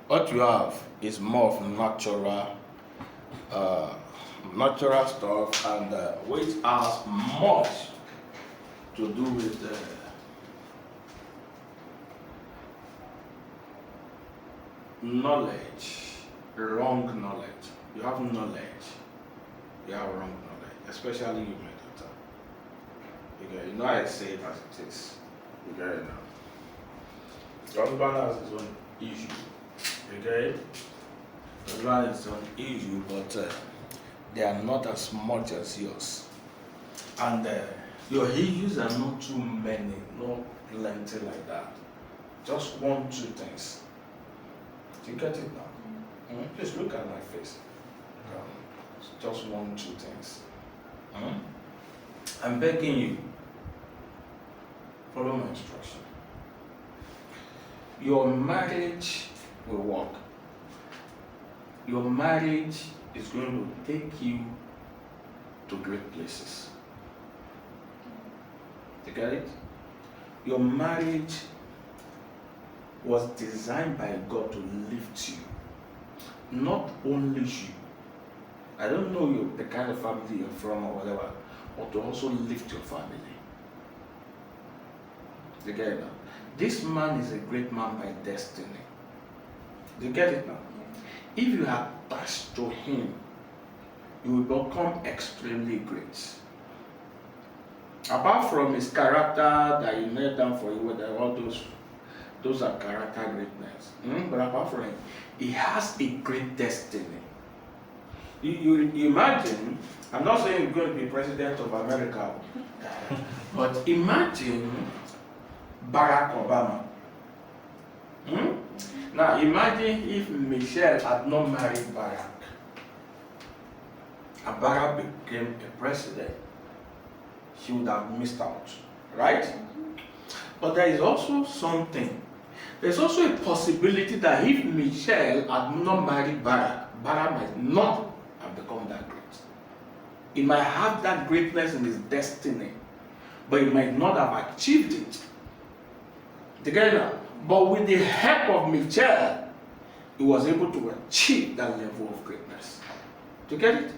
What you have is more of natural stuff, and which has much to do with knowledge, wrong knowledge. You have knowledge, you have wrong knowledge, especially you, my daughter. Okay, you know I say it as it is. You get it now. Your husband has his own issue. Okay? Your husband has his own issue, but they are not as much as yours. And your issues are not too many, not plenty like that. Just 1, 2 things. Do you get it now? Please look at my face. Just 1, 2 things. I'm begging you, follow my instruction. Your marriage will work. Your marriage is going to take you to great places. You get it? Your marriage was designed by God to lift you. Not only you. I don't know you, the kind of family you're from or whatever, but to also lift your family. You get it now? This man is a great man by destiny. You get it now? If you are attached to him, you will become extremely great. Apart from his character that he laid down for you, all those are character greatness. But apart from it, he has a great destiny. You imagine, I'm not saying he's going to be president of America, but imagine Barack Obama. Now imagine if Michelle had not married Barack, and Barack became a president, she would have missed out, right? But there is also something. There's also a possibility that if Michelle had not married Barack, Barack might not have become that great. He might have that greatness in his destiny, but he might not have achieved it. Together, but with the help of Michelle, he was able to achieve that level of greatness. Do you get it?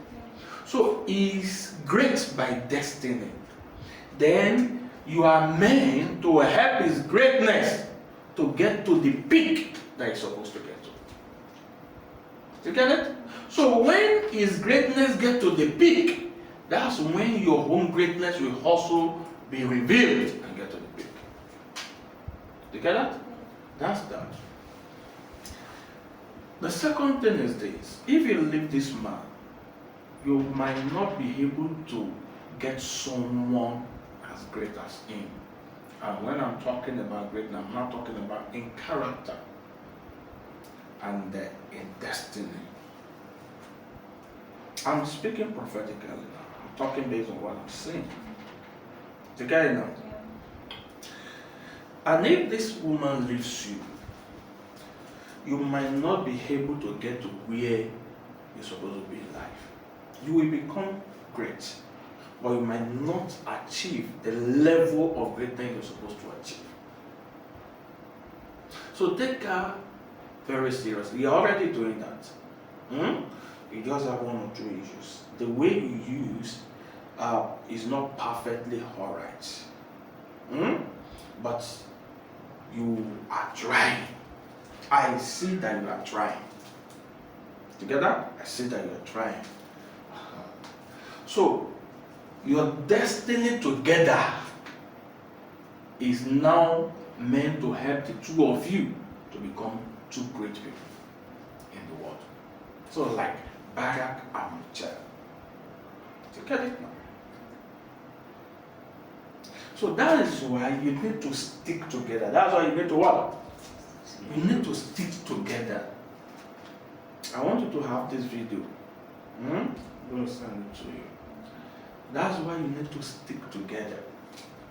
So he's great by destiny. Then you are meant to help his greatness to get to the peak that he's supposed to get to. Do you get it? So when his greatness gets to the peak, that's when your own greatness will also be revealed and get to the peak. Do you get that? That's that. The second thing is this. If you leave this man, you might not be able to get someone as great as him. And when I'm talking about greatness, I'm not talking about in character and in destiny. I'm speaking prophetically now. I'm talking based on what I'm saying. Do you get it now? And if this woman leaves you, you might not be able to get to where you're supposed to be in life. You will become great, but you might not achieve the level of greatness you're supposed to achieve. So take her very seriously. You're already doing that. You just have 1 or 2 issues. The way you use is not perfectly alright. But you are trying. I see that you are trying. Together, I see that you are trying. So, your destiny together is now meant to help the two of you to become 2 great people in the world. So, like Barack and Michelle. You get it now? So that is why you need to stick together. That's why you need to what? You need to stick together. I want you to have this video. I'm going to send it to you. That's why you need to stick together.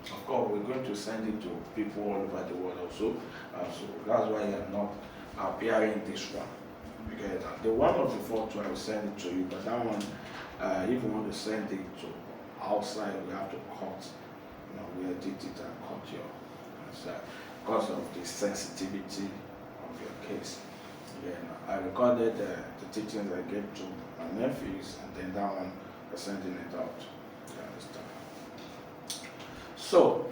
Of course, we're going to send it to people all over the world also. So that's why you're not appearing this one. Because the one of the photo, I will send it to you. But that one, if you want to send it to outside, we have to cut. We edit it and cut your answer because of the sensitivity of your case. Yeah, no, I recorded the teachings I gave to my nephews, and then that one was sending it out. You understand? So,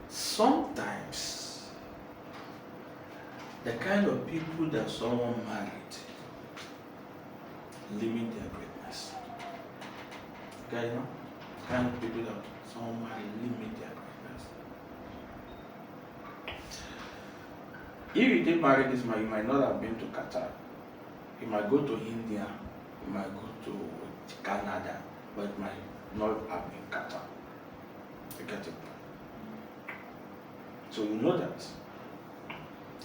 sometimes the kind of people that someone married limit their greatness. Okay, you know? The kind of people that someone married limit their greatness. If you did marry this man, you might not have been to Qatar. You might go to India, you might go to Canada, but it might not have been Qatar. You get it? So you know that.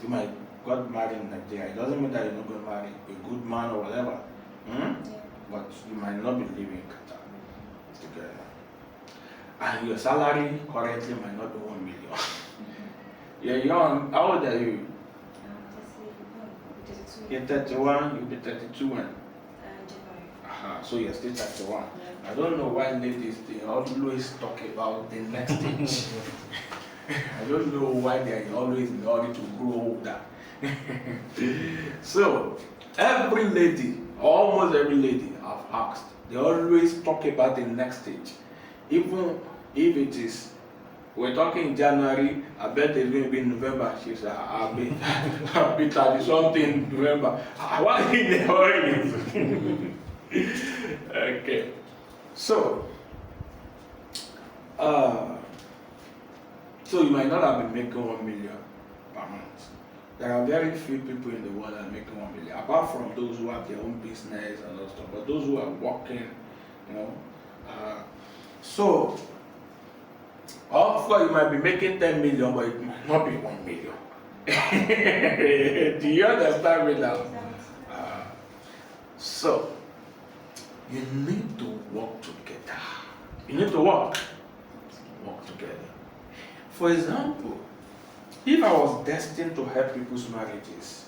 You might got married in Nigeria. It doesn't mean that you're not going to marry a good man or whatever. Yeah. But you might not be living in Qatar together. And your salary currently might not be 1 million. You're young. How old are you? You're 31, you'll be 32 when? January. So you're still 31. Yeah. I don't know why ladies, they always talk about the next stage. I don't know why they are always in order to grow older. So, every lady, almost every lady I've asked, they always talk about the next stage. Even if it is, we're talking in January, I bet it's going to be in November. She said, I'll be 30 something November. Why in the hurry? Okay. So, so you might not have been making 1 million per month. There are very few people in the world that are making 1 million, apart from those who have their own business and all stuff. But those who are working, you know. So, of course, you might be making 10 million, but it might not be 1 million. Do you understand me now? So, you need to work together. You need to work together. For example, if I was destined to help people's marriages,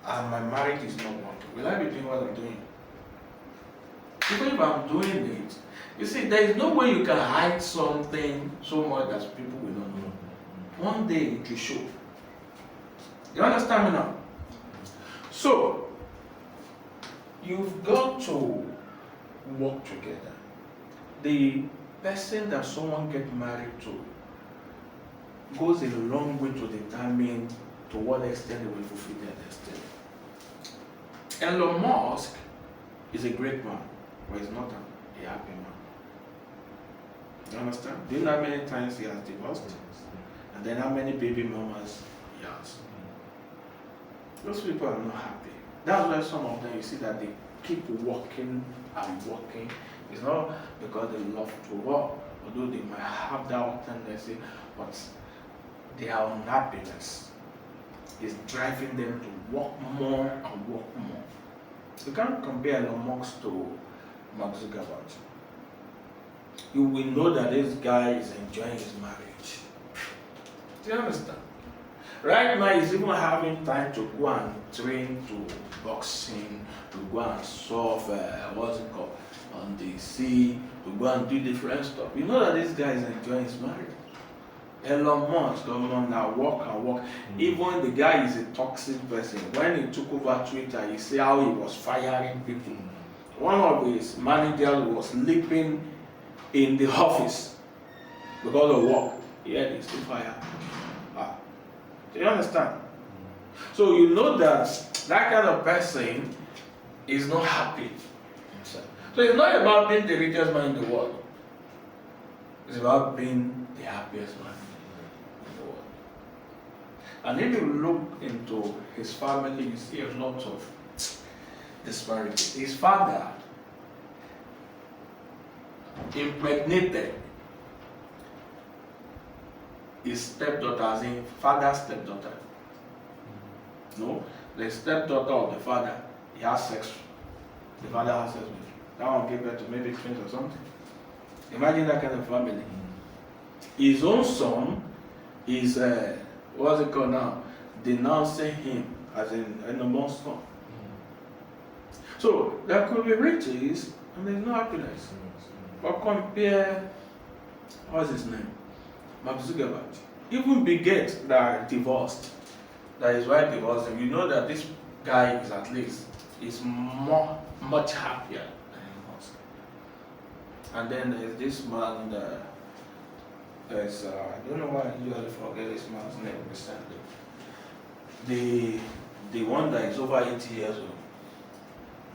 and my marriage is not working, will I be doing what I'm doing? Even if I'm doing it, you see, there is no way you can hide something so much that people will not know. One day it will show. You understand me now? So, you've got to work together. The person that someone gets married to goes a long way to determine to what extent they will fulfill their destiny. Elon Musk is a great man, but he's not a happy man. You understand? Do you know how many times he has divorced? And then how many baby mamas he has? Those people are not happy. That's why some of them, you see that they keep working and working. It's not because they love to work, although they might have that tendency, but their unhappiness is driving them to work more and work more. You can't compare Elon Musk to Mark Zuckerberg. You will know that this guy is enjoying his marriage. Do you understand? Right now, he's even having time to go and train to boxing, to go and surf, what's it called, on the sea, to go and do different stuff. You know that this guy is enjoying his marriage. Elon Musk, going on now, work and work. Even the guy is a toxic person. When he took over Twitter, you see how he was firing people. One of his managers was sleeping in the office because of work. Yeah, they still fire. Do you understand? So you know that that kind of person is not happy. So it's not about being the richest man in the world. It's about being the happiest man in the world. And if you look into his family, you see a lot of disparity. His father impregnated his stepdaughter, as in father's stepdaughter. No, the stepdaughter of the father, he has sex. The father has sex with. That one gave birth to maybe twins or something. Imagine that kind of family. His own son is, what's it called now? Denouncing him as an monster. So there could be riches and there's no happiness. But compare, what's his name? Mark Zuckerberg. even beget that are divorced. That is why divorced them. You know that this guy is at least much happier than he was. And then there's this man that there's I don't know why I usually forget this man's name recently. The one that is over 80 years old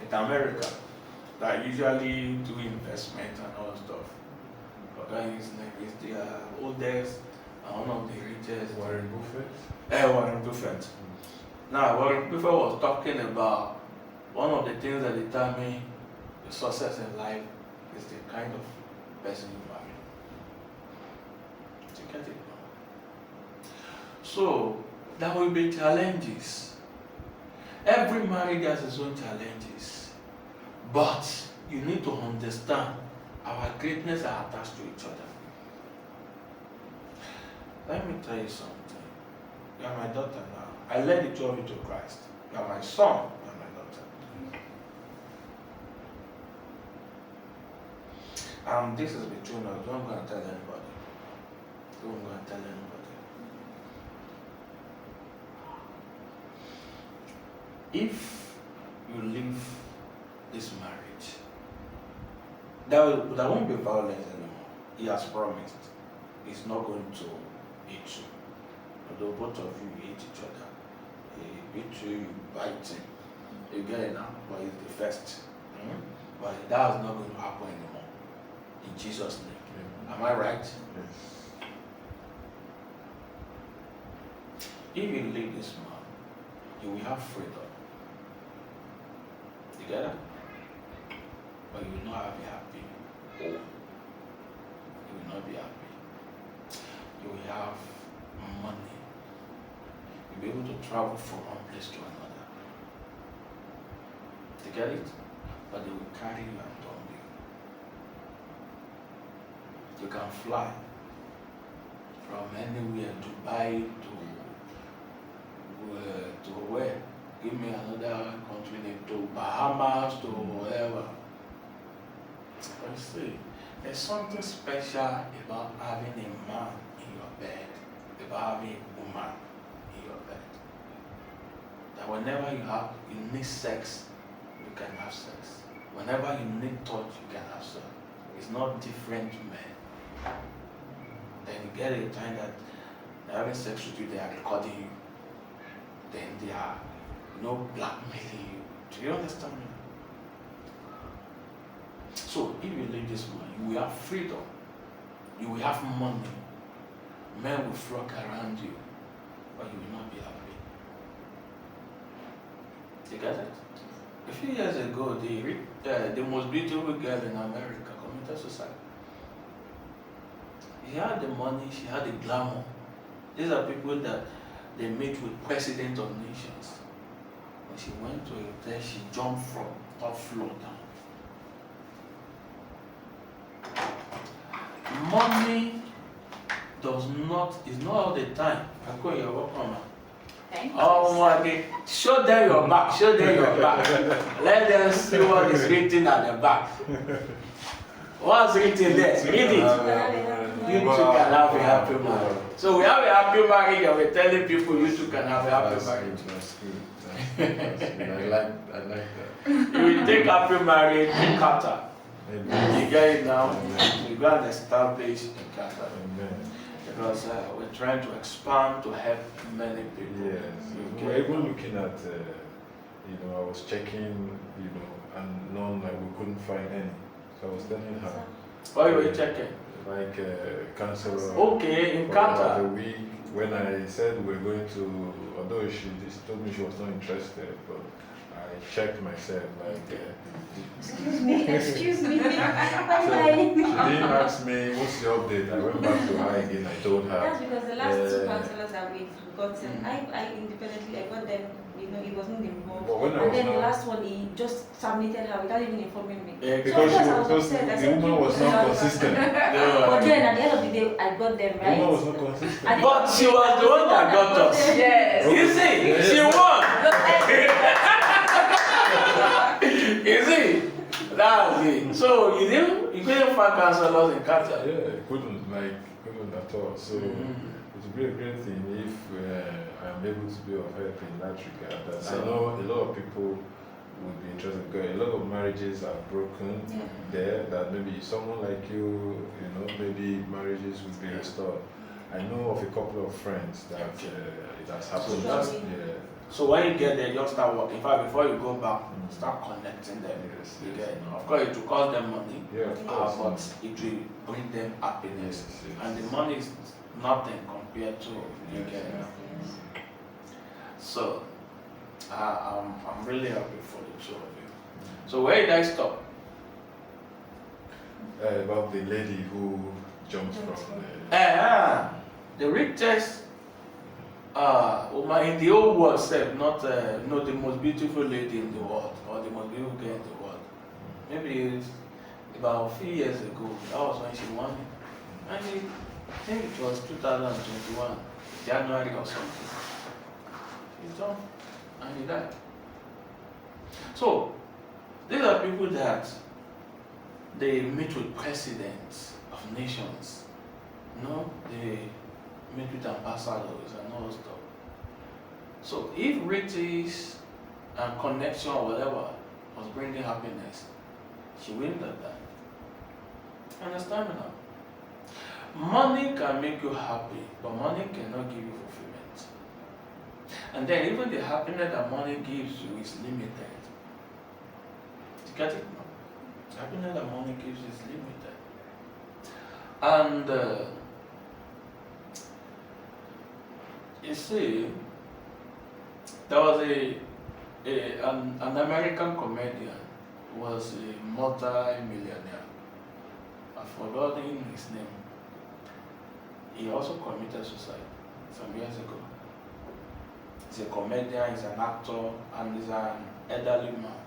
in America that usually do investment and all stuff. Forgot his name is the oldest and one of the richest. Warren Buffett. Warren Buffett. Now Warren Buffett was talking about one of the things that determine the success in life is the kind of person you marry. You get it now? So there will be challenges. Every marriage has its own challenges. But you need to understand our greatness are attached to each other. Let me tell you something. You are my daughter now. I led the two of you to Christ. You are my son. You are my daughter. This is between us. Don't go and tell anybody. Don't go and tell anybody. If you leave this marriage, there won't be violence anymore. He has promised. He's not going to hit you. Although both of you hate each other. He beat you, you bite him. You get it now? But he's the first. But that is not going to happen anymore. In Jesus' name. Am I right? Yes. If you leave this man, you will have freedom. You get it? But you will not be happy. You will not be happy. You will have money. You'll be able to travel from one place to another. You get it? But they will carry you and dump you. You can fly from anywhere, Dubai to where? Give me another country name, to Bahamas, to wherever. But you see, there's something special about having a man in your bed, about having a woman in your bed. That whenever you need sex, you can have sex. Whenever you need touch, you can have sex. It's not different men. Then you get a time that they're having sex with you, they are recording you. Then they are, blackmailing you. Do you understand me? So if you leave this man, you will have freedom. You will have money. Men will flock around you, but you will not be happy. You get it? A few years ago, the most beautiful girl in America committed suicide. She had the money, she had the glamour. These are people that they meet with presidents of nations. When she went to a hotel, she jumped from top floor down. Money is not all the time. Ako, you're welcome. Thank you. Oh my God. Show them your back. Show them your back. Let them see what is written at the back. What's written there? Read it. You too can have a happy marriage. So we have a happy marriage and we're telling people you too can have a happy marriage. That's good. That's good. I like that. You will take happy marriage in Qatar. Amen. You get it now? Amen. You go and establish in Qatar. Amen. Because we're trying to expand to help many people. Yes. You We're get even it? looking at, I was checking, and none, like we couldn't find any. So I was telling her, What you were checking? like counselor. Okay, in for about a Qatar. week. When I said we're going to, although she just told me she was not interested, but I checked myself, like. Excuse me. So she didn't ask me what's the update. I went back to her again. I told her. That's because the last two counselors that we've gotten, I independently, I got them, he wasn't involved. But when I And was then the not, last one, he just submitted her without even informing me. Yeah, because So of she course I was upset. I the said, woman was not consistent. But then at the end of the day, I got them The right. woman was not consistent. At the But end of she the day, was the one that got us. Yes. You see, she won. You see, that's it. So you couldn't find counselors in Qatar. Yeah, couldn't at all. So it would be a great thing if I'm able to be of help in that regard. That So- I know a lot of people would be interested because a lot of marriages are broken Yeah. there. That maybe someone like you, maybe marriages would be restored. I know of a couple of friends that it has happened. that's- yeah. So when you get there, just start working. In fact, before you go back, start connecting them. Yes, You yes. get, of course, it will cost them money, Yeah, of course. but it will bring them happiness. Yes, yes. And the money is nothing compared to you Yes, get. Yes. So I'm really happy for the two of you. So where did I stop? About the lady who jumped Jumped from from- The richest woman in the whole world, said not the most beautiful lady in the world or the most beautiful girl in the world. Maybe it's about a few years ago. That was when she won it. And I think it was 2021, January or something. She jumped and he died. So these are people that they meet with presidents of nations. They meet with ambassadors and all stuff. So if riches and connection or whatever was bringing happiness, she wouldn't have that. Understand me now? Money can make you happy, but money cannot give you fulfillment. And then even the happiness that money gives you is limited. You get it now? The happiness that money gives you is limited. And you see, there was an American comedian who was a multi-millionaire. I've forgotten his name. He also committed suicide some years ago. He's a comedian, he's an actor, and he's an elderly man.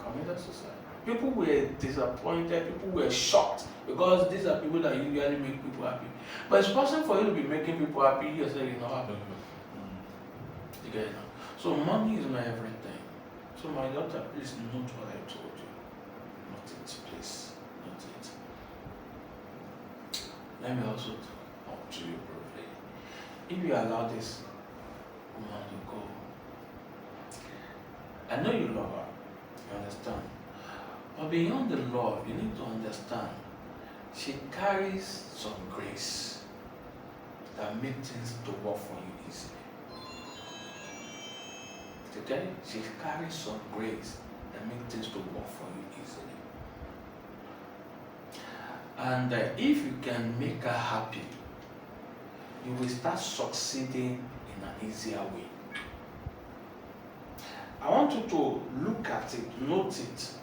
Committed suicide. People were disappointed, people were shocked, because these are people that usually make people happy. But it's possible for you to be making people happy, you say you're not happy. You get it now? So money is not everything. So my daughter, please note what I told you. Not it, please. Not it. Let me also talk to you briefly. If you allow this woman to go, I know you love her, you understand? But beyond the love, you need to understand she carries some grace that makes things to work for you easily. Okay? She carries some grace that makes things to work for you easily. And if you can make her happy, you will start succeeding in an easier way. I want you to look at it, note it.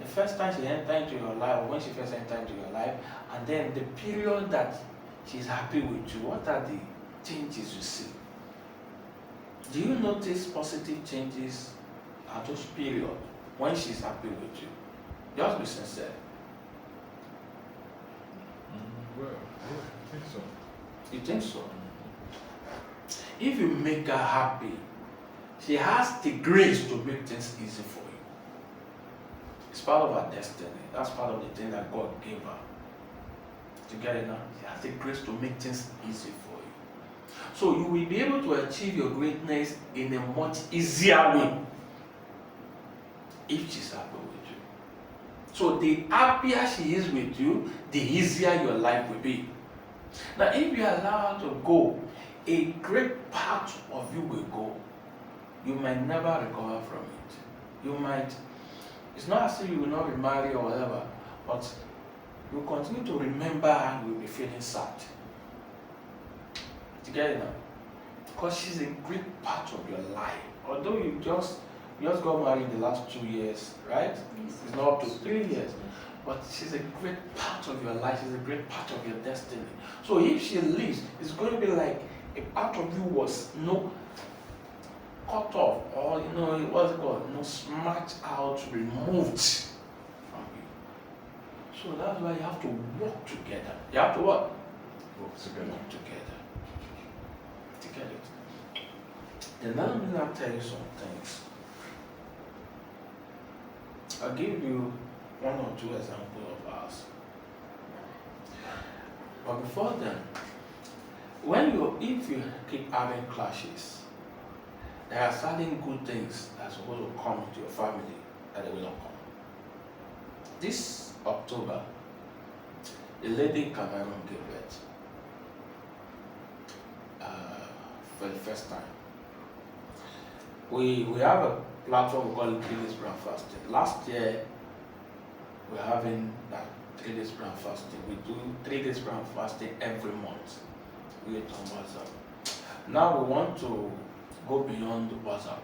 The first time she entered into your life, or when she first entered into your life, and then the period that she's happy with you, what are the changes you see? Do you notice positive changes at those periods when she's happy with you? Just be sincere. Well, yeah, I think so. You think so? If you make her happy, she has the grace to make things easy for you. It's part of her destiny. That's part of the thing that God gave her. To get it now, she has the grace to make things easy for you. So you will be able to achieve your greatness in a much easier way if she's happy with you. So the happier she is with you, the easier your life will be. Now if you allow her to go, a great part of you will go. You might never recover from it. You might, it's not as if you will not remarry or whatever, but you will continue to remember and you will be feeling sad. You get it now? Because she's a great part of your life. Although you just got married in the last 2 years, right? Yes. It's not up to 3 years. But she's a great part of your life. She's a great part of your destiny. So if she leaves, it's going to be like a part of you was cut off, or what's it called? Smashed out, removed from you. So that's why you have to work together. You have to what? Work together. Work together. To get it. Then let me now tell you some things. I'll give you 1 or 2 examples of ours. But before then, if you keep having clashes, there are certain good things that's supposed to come into your family that they will not come. This October, a lady in Cameroon gave birth for the first time. We have a platform we call it 3 days prayer fasting. Last year, we're having that 3 days prayer fasting. We do 3 days prayer fasting every month. We do it on WhatsApp. Now we want to go beyond WhatsApp.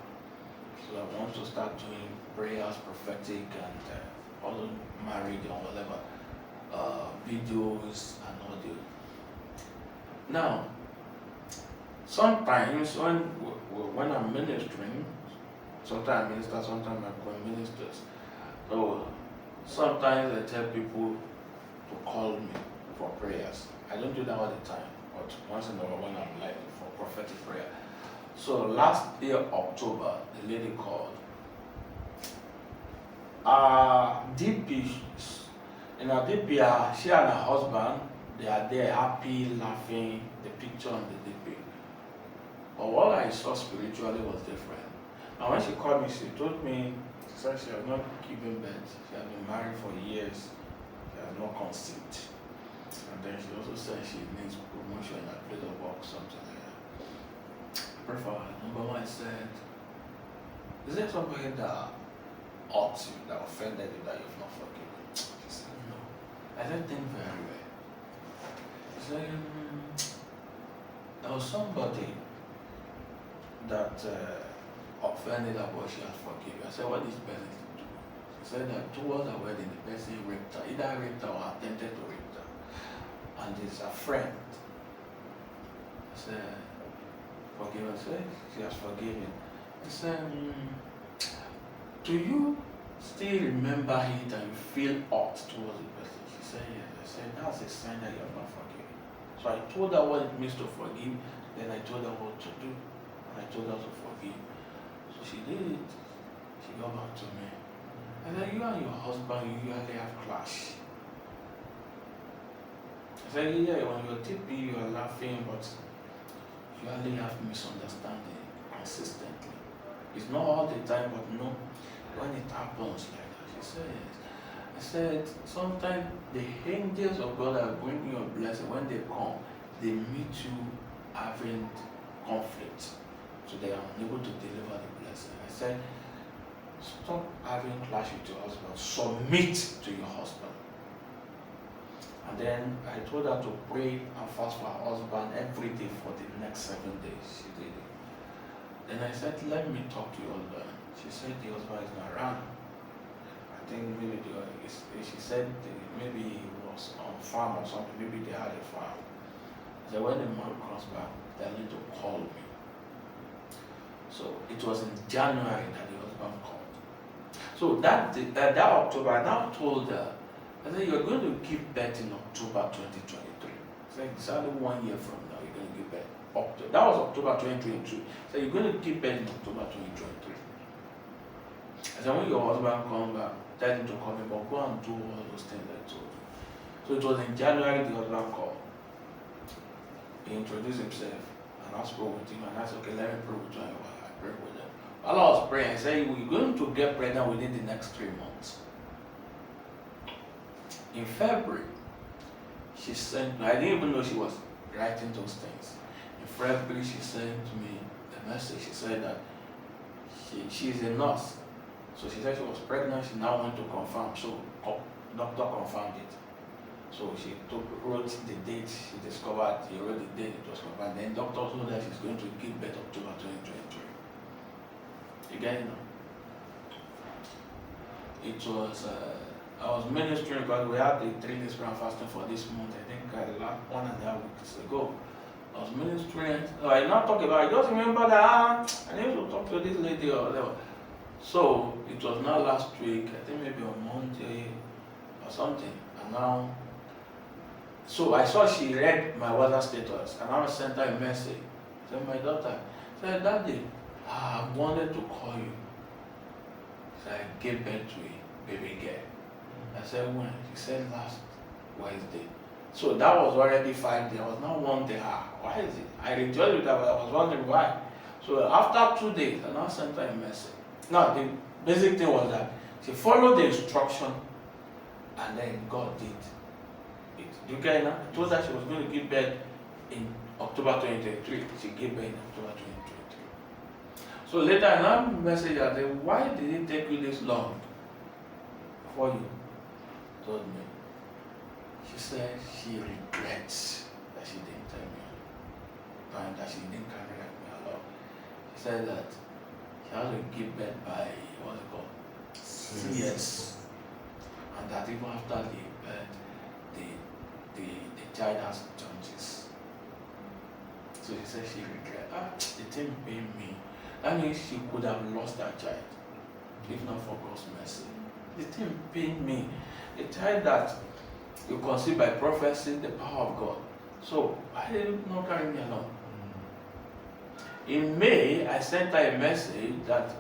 So I want to start doing prayers, prophetic, and all marriage or whatever, videos and audio. Now, sometimes when I'm ministering, sometimes I minister, sometimes my co-ministers. So sometimes I tell people to call me for prayers. I don't do that all the time, but once in a while when I'm like for prophetic prayer. So last year, October, the lady called. DP, in her DP, she and her husband, they are there happy, laughing, the picture on the DP. But what I saw spiritually was different. And when she called me, she told me, she said she has not given birth. She has been married for years. She has not conceived. And then she also said she needs promotion in her place of work, something like that. I pray for her. Number one, I said, is there somebody that hurt you, that offended you, that you've not forgiven? She said, no. I said, think very well. She said, there was somebody that offended her, but she has forgiven. I said, what is person to do? She said that towards her wedding, the person raped her, either raped her or attempted to rape her. And it's a friend. I said, forgive her. I said, she has forgiven. I said, do you still remember it and you feel hurt towards the person? She said, yes. I said, that's a sign that you have not forgiven. So I told her what it means to forgive, then I told her what to do, and I told her to forgive. So she did it. She got back to me. I said, you and your husband, you usually have clash. I said, yeah, when you're TP, you are laughing, but you usually have misunderstanding consistently. It's not all the time, but no, when it happens like that. She said, yes. I said, sometimes the angels of God are bringing you a blessing. When they come, they meet you having conflict. So they are unable to deliver the blessing. I said, stop having clash with your husband. Submit to your husband. And then I told her to pray and fast for her husband every day for the next 7 days. She did it. Then I said, let me talk to your husband. She said the husband is not around. I think maybe she said maybe he was on farm or something. Maybe they had a farm. So when the man comes back, they need to call me. So it was in January that the husband called. So that October, I now told her, I said, you're going to give birth in October 2023. I said, exactly 1 year from now, you're going to give birth. That was October 2022. So you're going to give birth in October 2023. I said, when your husband comes back, tell him to call me, but go and do all those things I told you. So it was in January the husband called. He introduced himself, and I spoke with him, and I said, okay, let me pray with you. I prayed with him. While I was praying, I said, we're going to get pregnant within the next 3 months. In February, she sent me, I didn't even know she was writing those things. In February, she sent me a message. She said that she's a nurse. So she said she was pregnant, she now went to confirm. So doctor confirmed it. So she wrote the date, she discovered, he wrote the date, it was confirmed. Then doctor told her she's going to give birth October 2023. You get it now? It was, I was ministering because we had the 3 days prayer fasting for this month. I think 1.5 weeks ago. I was ministering. So I not talk about, I just remember that I need to talk to this lady or whatever. So it was now last week, I think maybe on Monday or something. And now, so I saw she read my WhatsApp status and I sent her a message. I said, my daughter, said, Daddy, I wanted to call you. So I gave birth to a baby girl. I said, when? She said last Wednesday. So that was already 5 days. I was not wondering, why is it? I rejoiced with that, but I was wondering why. So after 2 days, I now sent her a message. Now, the basic thing was that she followed the instruction, and then God did it. Do you get it now? I told her she was going to give birth in October 2023. She gave birth in October 2023. So later, I now messaged her, why did it take you this long before you told me? She said she regrets that she didn't tell me, and that she didn't carry me along. She said that she has to give birth by, what's it called? CS. And that even after the birth, the child has jaundice. So she said she regrets. The thing pained me. That means she could have lost that child, if not for God's mercy. The thing pained me. A child that you conceive by prophecy, the power of God. So why did you not carry me along? In May, I sent her a message that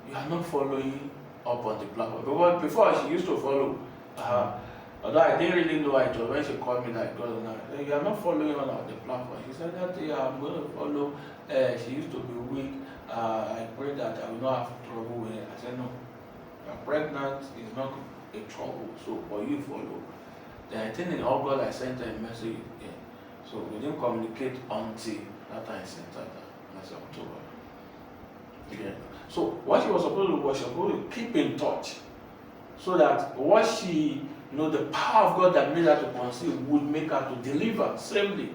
you are not following up on the platform. Because before she used to follow, although I didn't really know it was when she called me that God, you are not following on the platform. She said that I'm going to follow. She used to be weak. I pray that I will not have trouble with it. I said no. You are pregnant is not a trouble. So for you follow. Then I think in August I sent her a message again. So we didn't communicate until that time I sent her the message October. Yeah. So what she was supposed to do was she was supposed to keep in touch, so that what she, the power of God that made her to conceive would make her to deliver safely.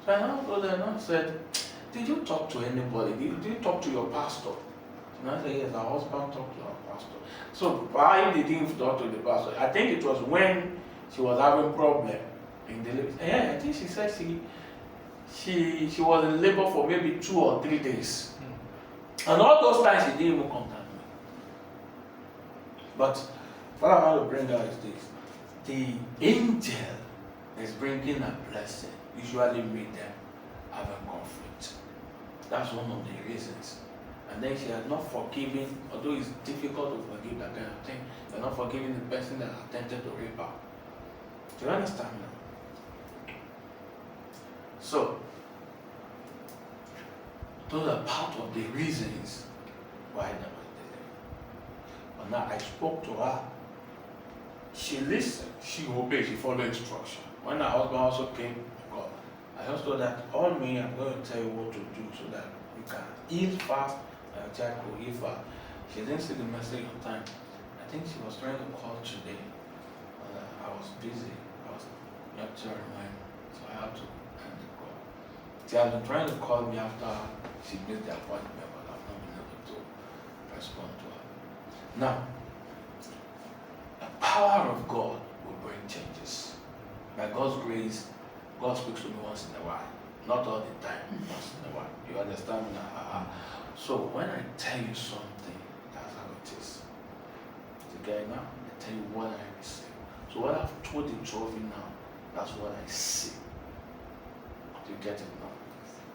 So I now told her and I said, did you talk to anybody? Did you talk to your pastor? And I said, yes, her husband talked to her pastor. So why did he talk to the pastor? I think it was when she was having problem in delivery. Yeah, I think she said she was in labor for maybe 2 or 3 days. And all those times she didn't even contact me. But what I want to bring out is this. The angel is bringing a blessing usually make them have a conflict. That's one of the reasons. And then she has not forgiven, although it's difficult to forgive that kind of thing, they're not forgiving the person that attempted to rape her. Do you understand now? So, those are part of the reasons why there was delay. But now I spoke to her. She listened, she obeyed, she followed instruction. When her husband also came to God, I just told her, call me, I'm going to tell you what to do so that you can heal fast and your child will heal fast. She didn't see the message on time. I think she was trying to call today. I was busy. I was not to remind me, so I had to end the call. She has been trying to call me after she missed the appointment, but I've not been able to respond to her. Now, the power of God will bring changes. By God's grace, God speaks to me once in a while. Not all the time, once in a while. You understand now? So when I tell you something, that's how it is. Okay, now I tell you what I receive. So what I've told the trophy now, that's what I see. You get it now?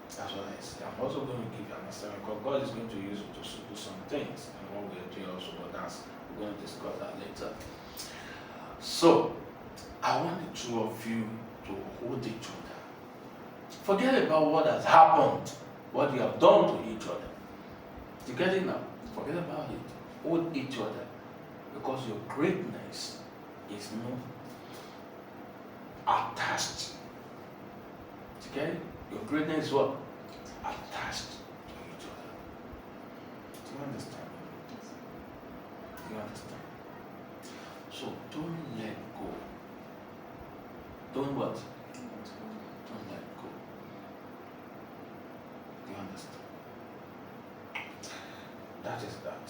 That's what I see. I'm also going to give you an assignment because God is going to use it to do some things and what we're doing also, but we're going to discuss that later. So I want the two of you to hold each other. Forget about what has happened, what you have done to each other. You get it now? Forget about it. Hold each other because your greatness is not attached. Okay? Your greatness is what? Attached to each other. Do you understand? Do you understand? So don't let go. Don't what? Don't let go. Do you understand? That is that.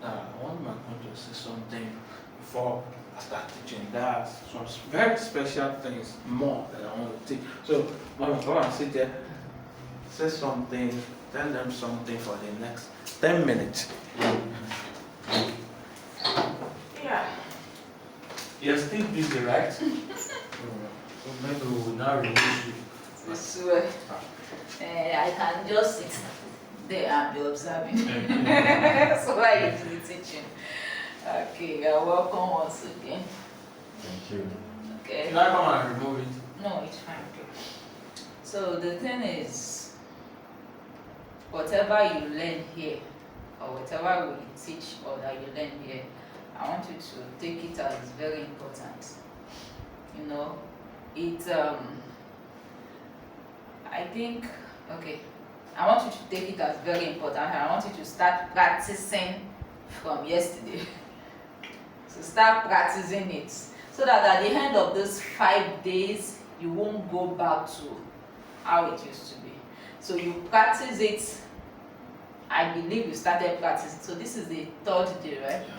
Now, I want my going to say something before I start teaching. There are some very special things more that I want to teach. So, Mama, come and sit there. Say something. Tell them something for the next 10 minutes. Yeah. You're still busy, right? So maybe we will now release you. This way. I can just sit there and be observing. So I usually teaching. Okay, you're welcome once again. Thank you. Okay. Should I come and remove it? No, it's fine. So the thing is, whatever you learn here, or whatever we teach or that you learn here, I want you to take it as very important. You know, it I think, okay, I want you to take it as very important, and I want you to start practicing from yesterday. So start practicing it, so that at the end of those 5 days, you won't go back to how it used to be. So you practice it. I believe you started practicing. So this is the 3rd day, right? Yeah.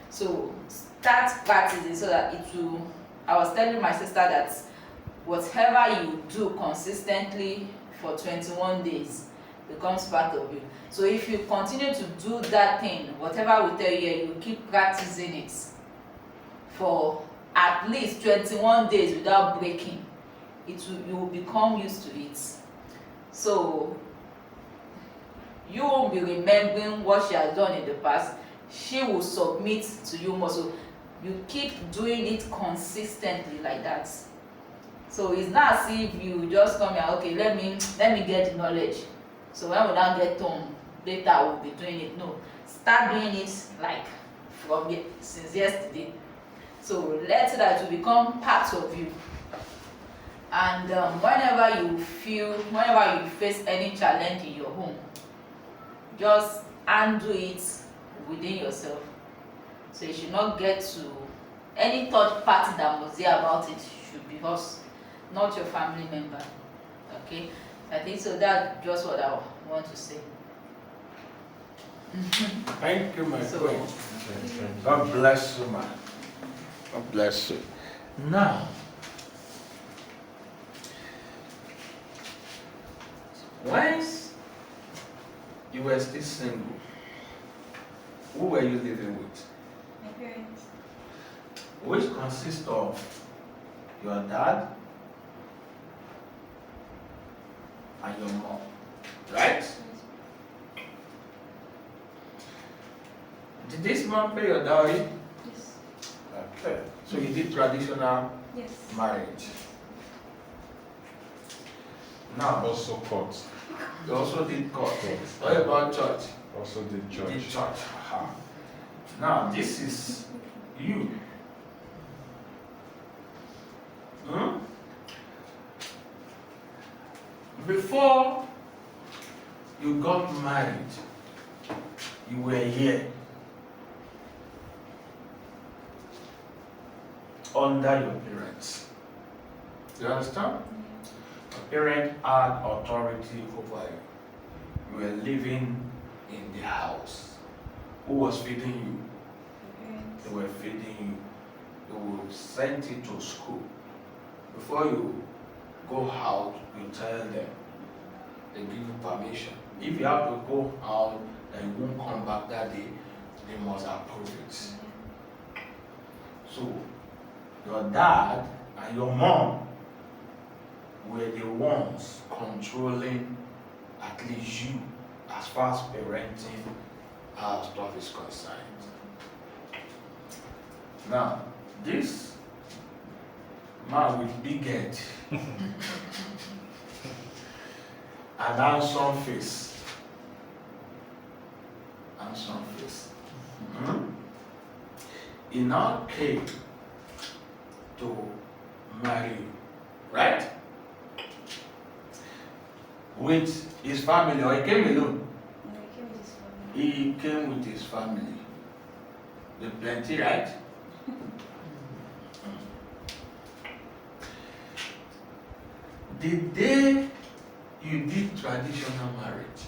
So start practicing so that it will. I was telling my sister that whatever you do consistently for 21 days becomes part of you. So if you continue to do that thing, whatever we tell you here, you keep practicing it for at least 21 days without breaking, you will become used to it. So you won't be remembering what she has done in the past. She will submit to you more. So you keep doing it consistently like that. So it's not as if you just come here, okay, let me get the knowledge. So when we now get home, later we'll be doing it. No, start doing it like since yesterday. So let that will become part of you. And whenever you face any challenge in your home, just undo it within yourself. So you should not get to any third party that must hear about it. Should be us, not your family member. Okay, I think so. That's just what I want to say. Thank you, my So- queen. God bless you, man. God bless you. Now, once you were still single, who were you living with? My parents. Which consists of your dad and your mom, right? Did this man pay your dowry? Yes. Okay. So you did traditional Yes. marriage. Now, Also court. you also did court. What about church? Also did You did church. church. Aha. Now, this is you. Before you got married, you were here under your parents. You understand? Your parent had authority over you. You were living in the house. Who was feeding you? My parents. They were feeding you. They will send you to school. Before you go out, you tell them. They give you permission. If you have to go out and you won't come back that day, they must approve it. So, your dad and your mom were the ones controlling at least you as far as parenting stuff is concerned. Now, this man with big head and handsome face. Handsome face. He now came to marry you, right? With his family, or he came alone? No, I came with his family. He came with his family. They plenty, right? The day you did traditional marriage,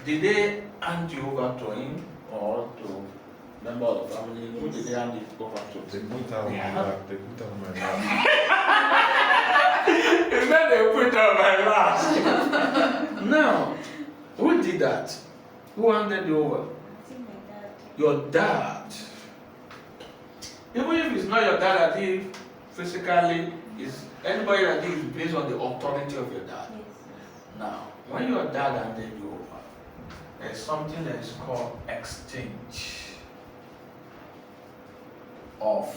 did they hand you over to him or to member of the family? Who did they hand it over to? They put her on my Yeah. lap. They put her on my lap. It's not they put on my last. Now, who did that? Who handed you over? I think my dad. Your dad. Even if it's not your dad, that if physically is anybody that is based on the authority of your dad. Yes. Now, when your dad handed you over, there's something that is called exchange of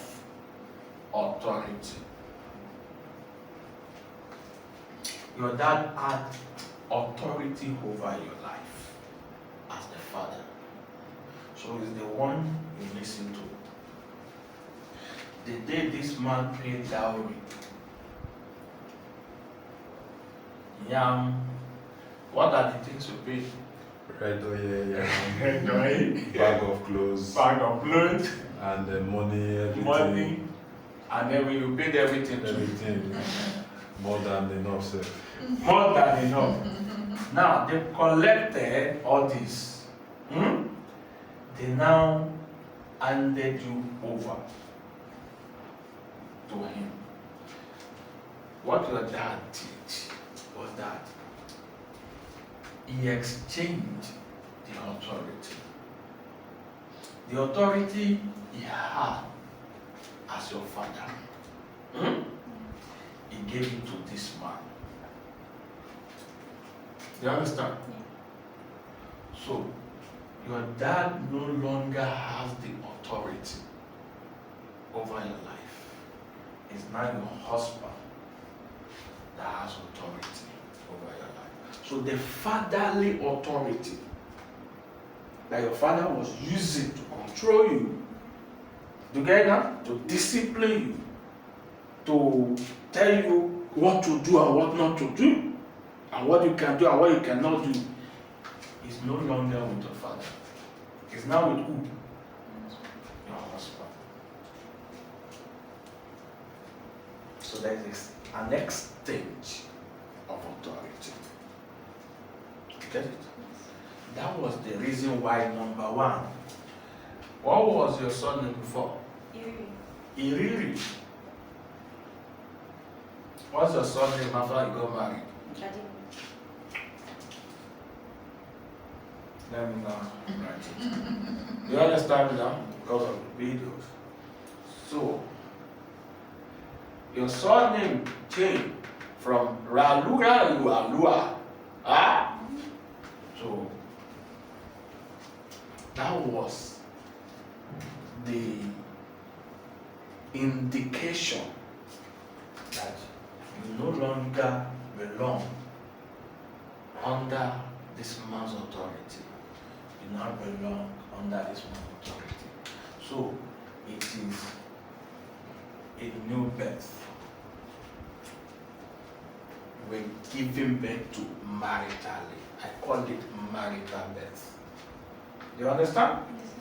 authority. Your dad had authority over your life as the father. So he's the one you listen to. The day this man paid dowry, yam, what are the things you pay? Red oil, Enjoy. bag of clothes, Bag of clothes, and money, everything. money, and then when you paid everything too. Everything. More than enough, sir. More than enough. Now they collected all this. They now handed you over to him. What your dad did was that he exchanged the authority. The authority he had as your father. He gave it to this man. You understand? Yeah. So, your dad no longer has the authority over your life. It's now your husband that has authority over your life. So the fatherly authority that your father was using to control you, to get that, to discipline you, to tell you what to do and what not to do, and what you can do and what you cannot do, is no longer with your father. It's now with who? Your husband. So there is an exchange of authority. Get it? That was the reason why, number one, what was your surname before? Iriri. What's your surname after you got married? Let me now write it. You understand now? Because of the videos. So, your surname changed from Ralura to Alua. Ah? So, that was the indication that you no longer belong under this man's authority. You now belong under this man's authority. So it is a new birth. We're giving birth to maritally. I call it marital birth. Do you understand?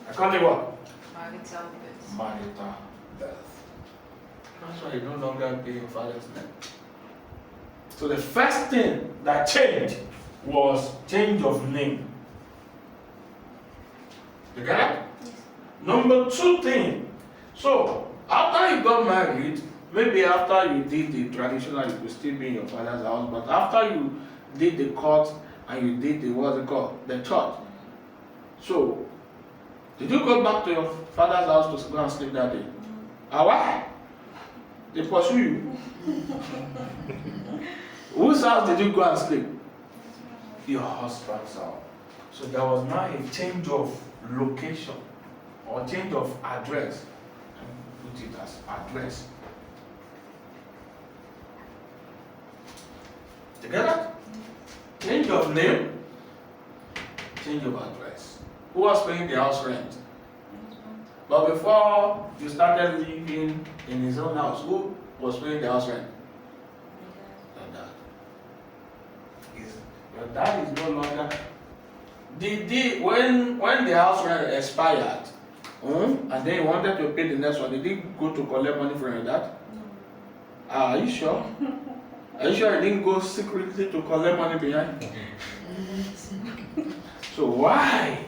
I call it what? Marital birth. Marital birth. That's why you no longer pay your father's name. So the first thing that changed was change of name. You get it? Yes. Number two thing. So after you got married, maybe after you did the traditional, you could still be in your father's house, but after you did the court and you did the what's it called? The church. So did you go back to your father's house to go and sleep that day? Why? They pursue you. Whose house did you go and sleep? Your husband's house. So there was now a change of location or change of address. Put it as address. Together? Change of name, change of address. Who was paying the house rent? But before you started living in his own house, who was paying the house rent? Your dad. Your dad is no longer. When the house rent expired, and then you wanted to pay the next one, did you go to collect money from your dad? Are you sure? Are you sure you didn't go secretly to collect money behind? So why?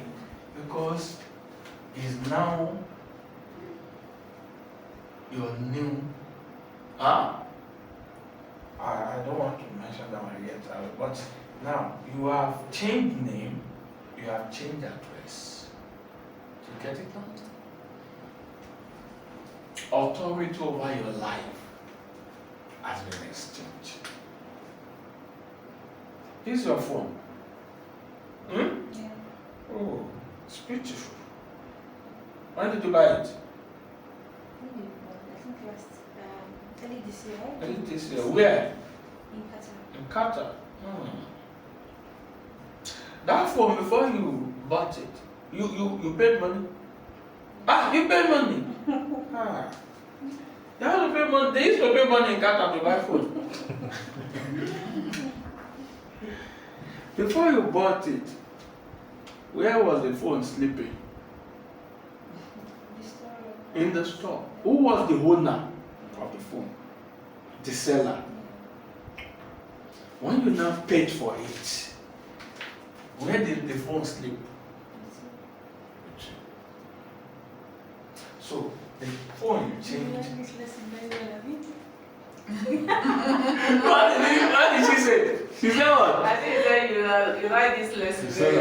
Because it's now your new. I don't want to mention that one yet, but now you have changed name, you have changed address. Do you get it now? Authority over your life has been exchanged. This is your phone. Yeah. Oh, it's beautiful. When did you buy it? Maybe, but I think this year. Early this year. Where? In Qatar. In Qatar. That phone, before you bought it, you paid money? You paid money? You have to pay money. They used to pay money in Qatar to buy phone. Before you bought it, where was the phone sleeping? In the store. Who was the owner of the phone? The seller. When you now paid for it, where did the phone sleep? So the phone changed. What did she say? She said what? I think that you like this lesson. You said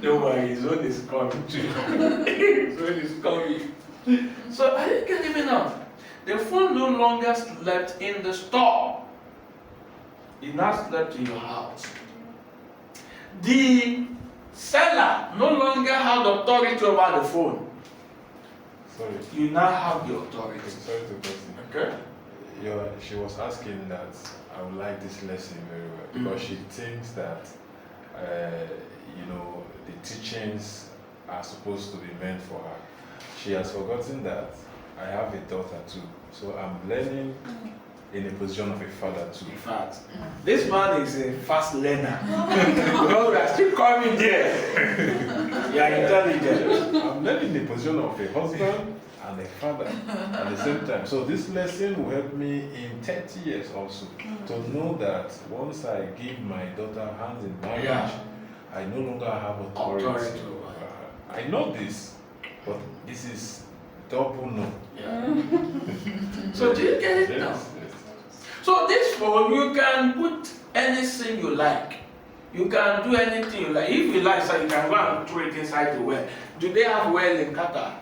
Don't worry, his own is coming too. His own is coming. So are you getting me now? The phone no longer slept in the store. It now slept in your house. The seller no longer had authority over the phone. Sorry. You now have the authority. Sorry to cut you. Okay? She was asking that I would like this lesson very well because she thinks that the teachings are supposed to be meant for her. She has forgotten that I have a daughter too, so I'm learning in a position of a father too. In fact, this man is a fast learner. Because we are still coming there. You are intelligent. I'm learning in the position of a husband and a father at the same time. So this lesson will help me in 30 years also to know that once I give my daughter hands in marriage, I no longer have authority over her. I know this, but this is double no. Yeah. So do you get it now? Yes. So this phone, you can put anything you like. You can do anything you like. If you like, so you can go and throw it inside the well. Do they have well in Qatar?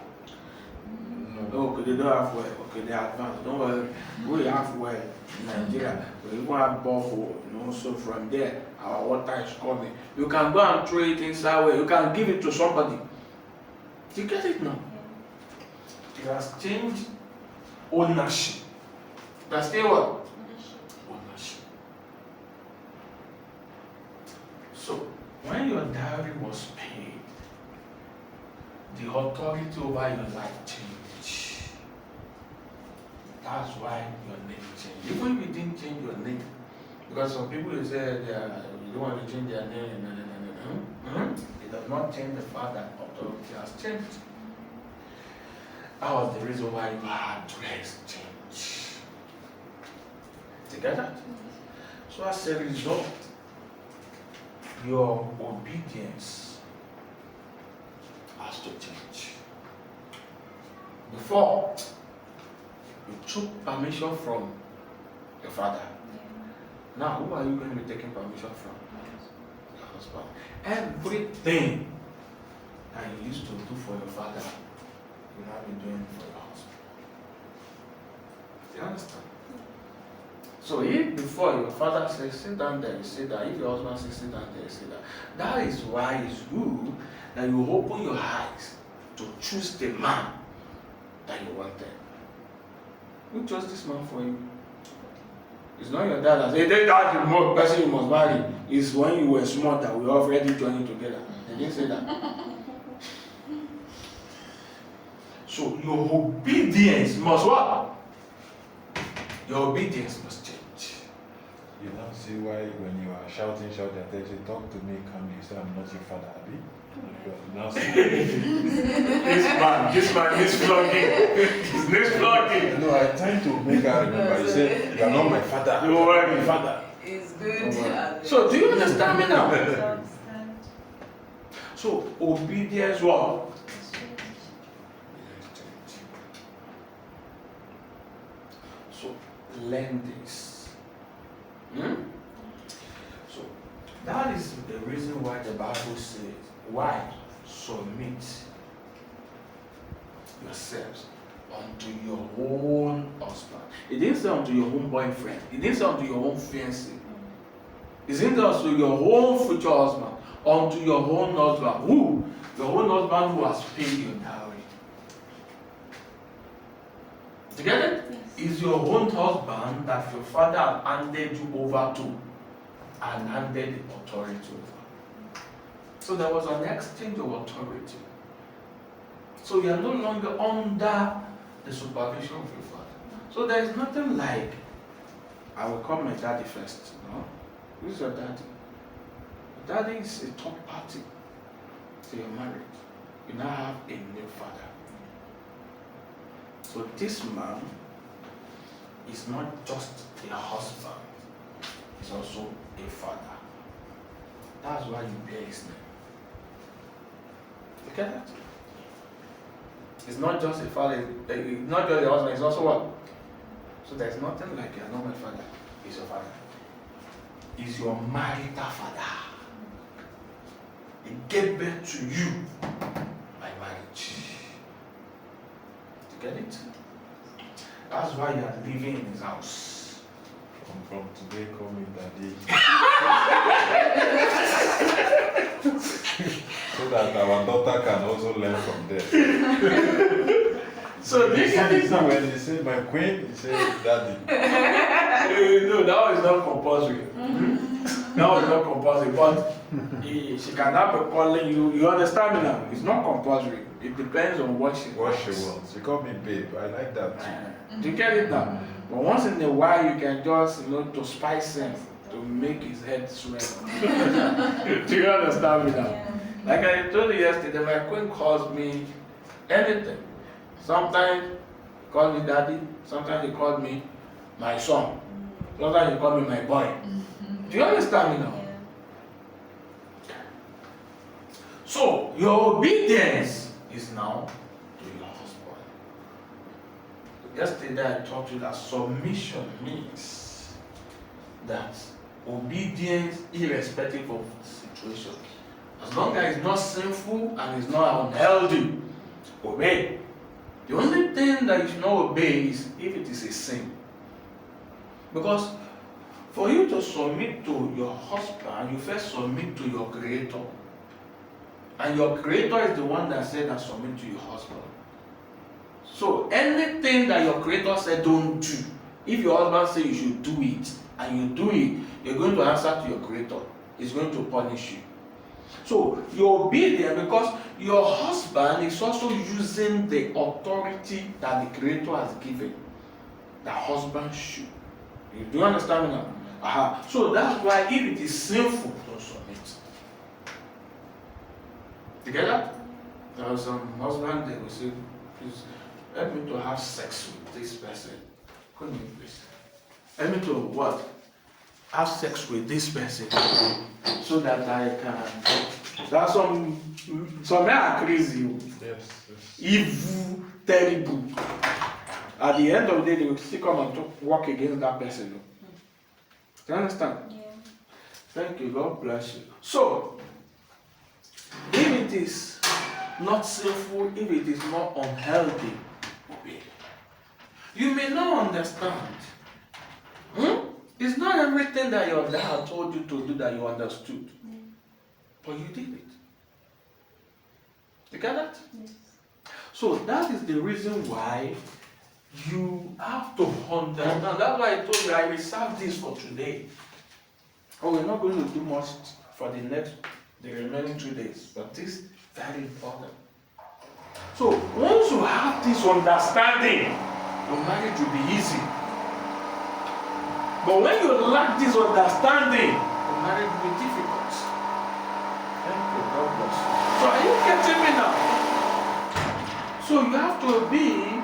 No, okay, they don't have well. Okay, they are advanced. Don't worry. We have well in Nigeria. We even have borehole. So from there, our water is coming. You can go and throw it inside well. You can give it to somebody. Do you get it now? It has changed ownership. That's still what? Ownership. So, when your dowry was paid, the authority over your life changed. That's why your name changed. Even if you didn't change your name, because some people you say you don't want to change their name, it does not change the fact that authority has changed. That was the reason why you had dress change. You get that? So as a result, your obedience has to change. Before, you took permission from your father. Now, who are you going to be taking permission from? Your husband. Everything that you used to do for your father, you now be doing for your husband. Do you understand? So if before your father says sit down there, you sit down. If your husband says sit down there, you sit down. That is why it's good that you open your eyes to choose the man that you wanted. Who chose this man for you? It's not your dad that said, that's the person you must marry. It's when you were small that we already joined together. They didn't say that. So your obedience must what? Your obedience must change. You now see why when you are shouting, I tell you, talk to me calmly, you say I'm not your father, Abi. You now see this man is flogging. He's flogging. No, I trying to make her remember. You say, you are not my father. You are my father. It's good. So do you understand me now? So obedience what? So learn this. So that is the reason why the Bible says, why submit yourselves unto your own husband. It didn't say unto your own boyfriend. It didn't say unto your own fiancé. It didn't say unto your own future husband. Unto your own husband. Who? Your own husband who has paid your dowry. You get it? Yes. Is your own husband that your father has handed you over to and handed the authority over. So there was an exchange of authority. So you are no longer under the supervision of your father. So there is nothing like, I will call my daddy first. No? Who's your daddy? Your daddy is a third party to your marriage. You now have a new father. So this man is not just a husband, he's also a father. That's why you bear his name. You get that? It's not just a father, it's not just a husband, it's also what? So there's nothing like you're not my father, he's your father. He's your marital father. He gave birth to you by marriage. You get it? That's why you are living in his house. From today, call me daddy. So that our daughter can also learn from there. So this is When he said my queen, he said daddy. no, that was not compulsory. That was not compulsory, but she cannot be calling you. You understand me now? It's not compulsory. It depends on what she What she wants. wants. She called me babe. I like that too. Do you get it now? But once in a while, you can just, to spice him, to make his head swell. Do you understand me now? Yeah. Like I told you yesterday, my queen calls me anything. Sometimes he calls me daddy, sometimes he calls me my son, sometimes he calls me my boy. Do you understand me now? Yeah. So, your obedience is now to your husband. Yesterday I taught you that submission means that obedience irrespective of the situation. As long as it's not sinful and it's not unhealthy, obey. The only thing that you should not obey is if it is a sin. Because for you to submit to your husband, you first submit to your creator. And your creator is the one that said that submit to your husband. So anything that your creator said don't do, if your husband says you should do it, and you do it, you're going to answer to your creator. He's going to punish you. So you're obedient because your husband is also using the authority that the creator has given. The husband should. Do you understand me now? So that's why if it is sinful, don't submit. Together? There was some husband, they will say, please help me to have sex with this person. Come in, please. Help me to what? Have sex with this person so that I can. There are some men are crazy, Yes. evil, terrible. At the end of the day, they will still come and work against that person. Do you understand? Yeah. Thank you. God bless you. So, if it is not sinful, if it is not unhealthy, obey. You may not understand. It's not everything that your dad told you to do that you understood. But you did it. You get that? Yes. So that is the reason why you have to understand. That's why I told you I reserved this for today. Oh, we're not going to do much for the remaining 2 days, but this is very important. So once you have this understanding, your marriage will be easy. But when you lack this understanding, your marriage will be difficult. Thank you, God bless you. So are you getting me now? So you have to be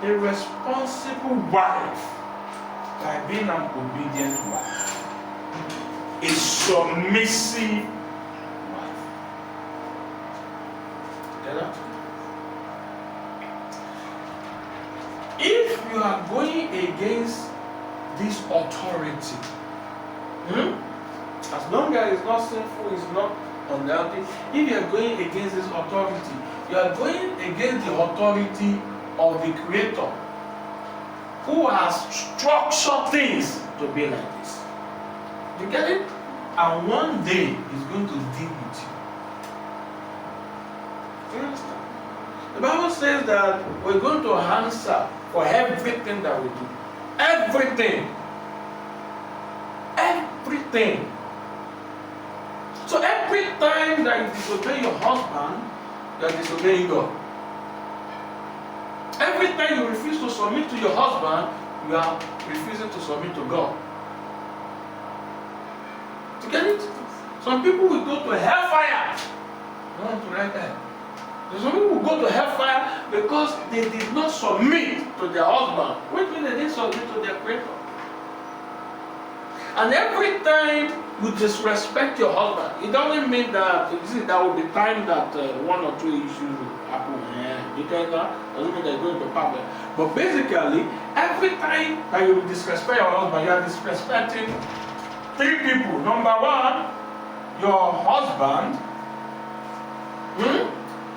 a responsible wife by being an obedient wife. A submissive wife. Get that? If you are going against this authority, as long as it's not sinful, it's not unhealthy, if you are going against this authority, you are going against the authority of the Creator who has structured things to be like this. You get it? And one day he's going to deal with you. Do you understand? The Bible says that we're going to answer for everything that we do. Everything. Everything. So every time that you disobey your husband, you are disobeying God. Every time you refuse to submit to your husband, you are refusing to submit to God. To get it? Some people will go to hellfire. I want to write that. Some people will go to hellfire because they did not submit to their husband. Which means they didn't submit to their creator. And every time you disrespect your husband, it doesn't mean that there will be time that one or two issues will happen. Because that doesn't mean they're going to happen. But basically, every time that you disrespect your husband, you are disrespecting three people. Number one, your husband.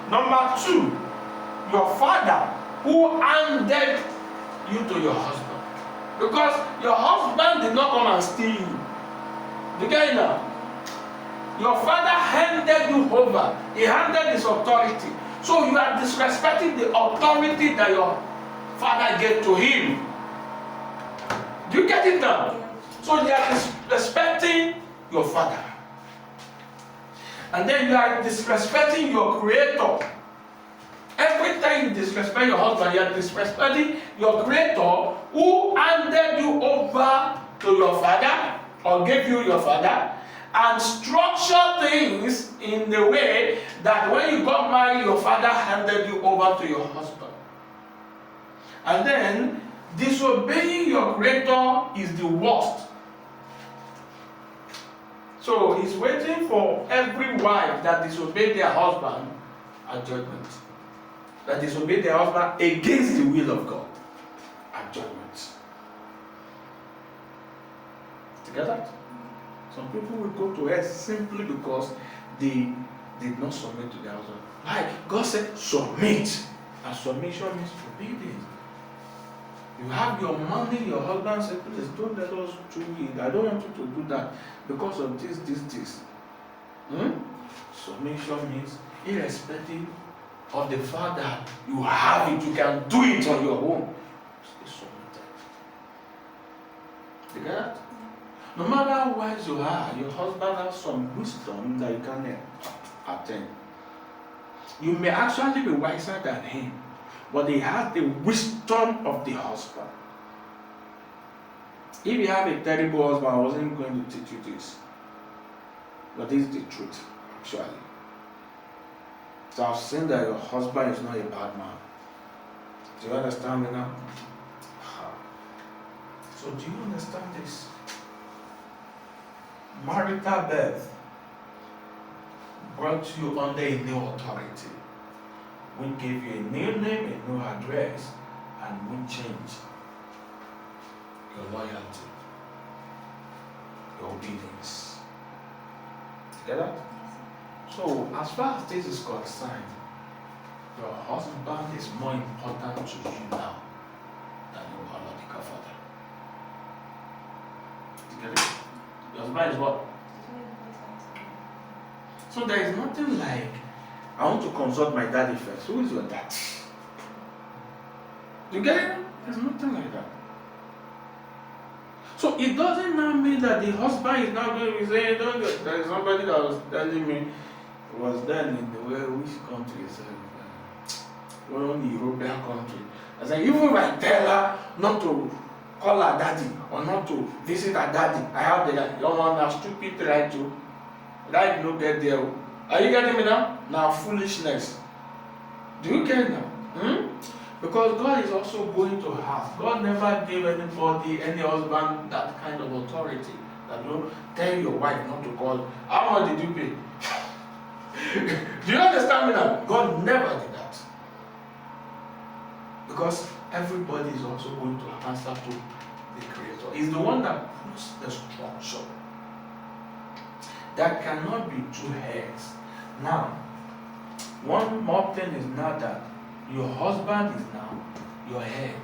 Number two, your father who handed you to your husband. Because your husband did not come and steal you. You get it now? Your father handed you over. He handed his authority. So you are disrespecting the authority that your father gave to him. Do you get it now? So you are disrespecting your father. And then you are disrespecting your creator. Every time you disrespect your husband, you are disrespecting your creator who handed you over to your father or gave you your father and structured things in the way that when you got married, your father handed you over to your husband. And then disobeying your creator is the worst. So he's waiting for every wife that disobeyed their husband at judgment. That disobeyed their husband against the will of God at judgment. Together? Some people will go to hell simply because they did not submit to their husband. Like God said, submit. And submission means obedience. You have your money, your husband said, please don't let us do it. I don't want you to do that because of this. Submission means irrespective of the fact that you have it, you can do it on your own. Stay submitted. You get that? No matter how wise you are, your husband has some wisdom that you can attain. You may actually be wiser than him, but he has the wisdom of the husband. If you have a terrible husband, I wasn't going to teach you this. But this is the truth, actually. So I've seen that your husband is not a bad man. Do you understand me now? So do you understand this? Marital birth brought you under a new authority. We gave you a new name, a new address, and we changed your loyalty, your obedience. Get that? So, as far as this is concerned, your husband is more important to you now than your biological father. You get it? Your husband is what? So there is nothing like, I want to consult my daddy first. Who is your dad? You get it? There's nothing like that. So it doesn't now mean that the husband is not going to be saying, don't get. There is somebody that was telling me, was then in the way, which country is one of the European country. I said, even if I tell her not to call her daddy or not to visit her daddy, I have the young one now stupid right to. Right no get there. Are you getting me now? Now foolishness. Do you get it now? Because God is also going to have. God never gave anybody, any husband, that kind of authority. That don't tell your wife not to call. How much did you pay? Do you understand me now? God never did that. Because everybody is also going to answer to the Creator. He's the one that puts the structure. There cannot be two heads. Now, one more thing is now that your husband is now your head.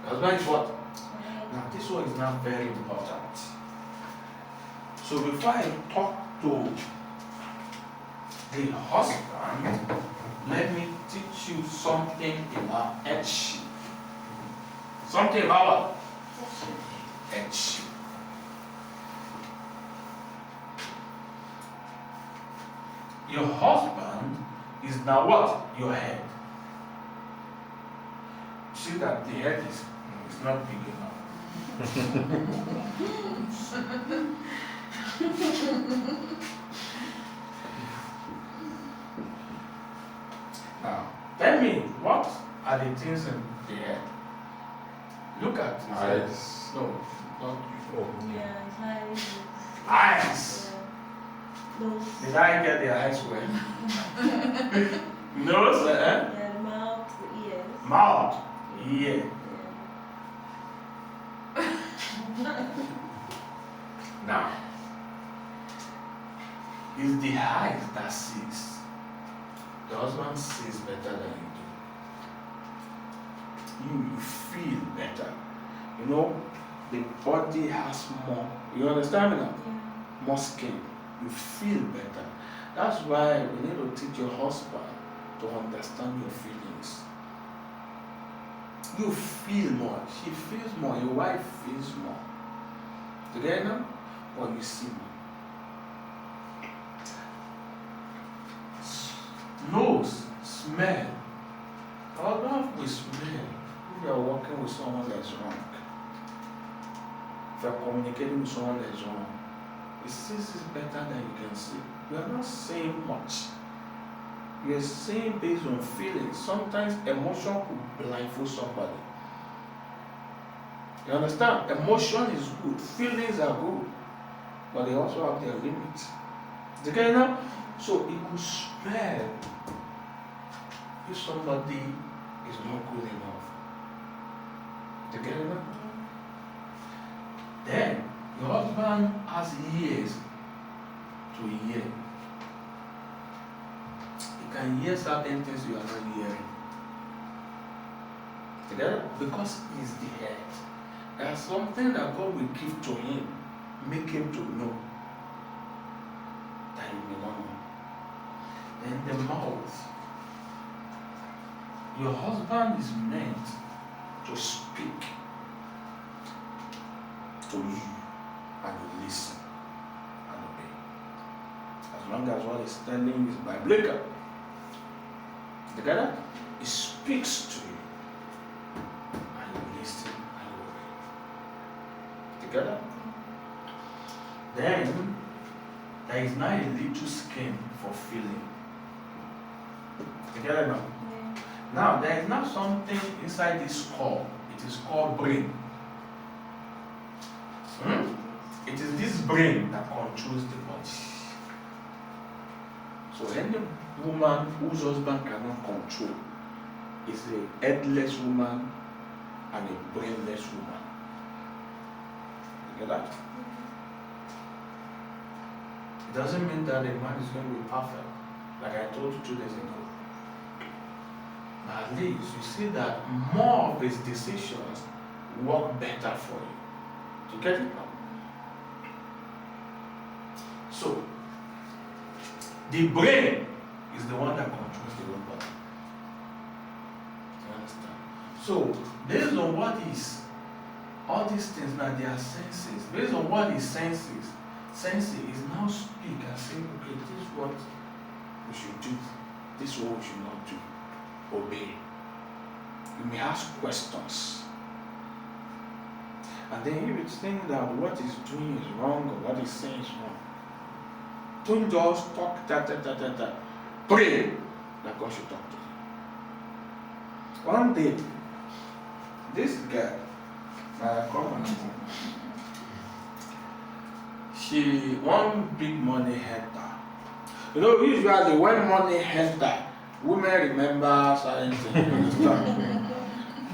Your husband is what? Now, this one is now very important. So before I talk to the husband, let me teach you something about headship. Something about what? Headship. Your husband is now what? Your head. See that the head is not big enough. Now, tell me, what are the things in the head? Look at his head. Eyes. No, not Oh. Yeah, it's nice. eyes. Yeah. Nose. Did I get the eyes well? Nose, Yeah, the mouth, the ears. mouth, ear. Yeah. Now, it's the eyes that sees. The husband sees better than you do. You feel better. You know, the body has more. You understand me now? Yeah. More skin. You feel better. That's why we need to teach your husband to understand your feelings. You feel more. She feels more. Your wife feels more. Together now? Or you see more. Nose, smell. Although we smell, if you are working with someone that's wrong, if you are communicating with someone that's wrong, it sees it better than you can see. You are not saying much. You are saying based on feelings. Sometimes emotion could blindfold somebody. You understand? Emotion is good. Feelings are good. But they also have their limits. Together now? So it could smell if somebody is not good enough. Together now? Then your husband has ears to hear. He can hear certain things you are not hearing. Together? Because he's the head. There's something that God will give to him, make him to know that he may not know. Then the mouth. Your husband is meant to speak to you and you listen and obey. As long as what he's telling is biblical. Together, he speaks to you and you listen and obey. Together. Then there is now a little skin for feeling. Together now. Yeah. Now there is now something inside this skull. It is called brain. It is this brain that controls the body. So any woman whose husband cannot control is a headless woman and a brainless woman. You get that? It doesn't mean that a man is going to be perfect, like I told you 2 days ago. But at least you see that more of his decisions work better for you. To get it now. So, the brain is the one that controls the whole body. You understand? So, based on what is, all these things now, they are senses. Based on what is senses is now speak and say, okay, this is what we should do. This is what we should not do. Obey. You may ask questions. And then if you think that what he's doing is wrong or what he's saying is wrong, don't just talk Pray that God should talk to you. One day, this girl, one big money enter. You know, usually when money enter, women remember certain things. You understand?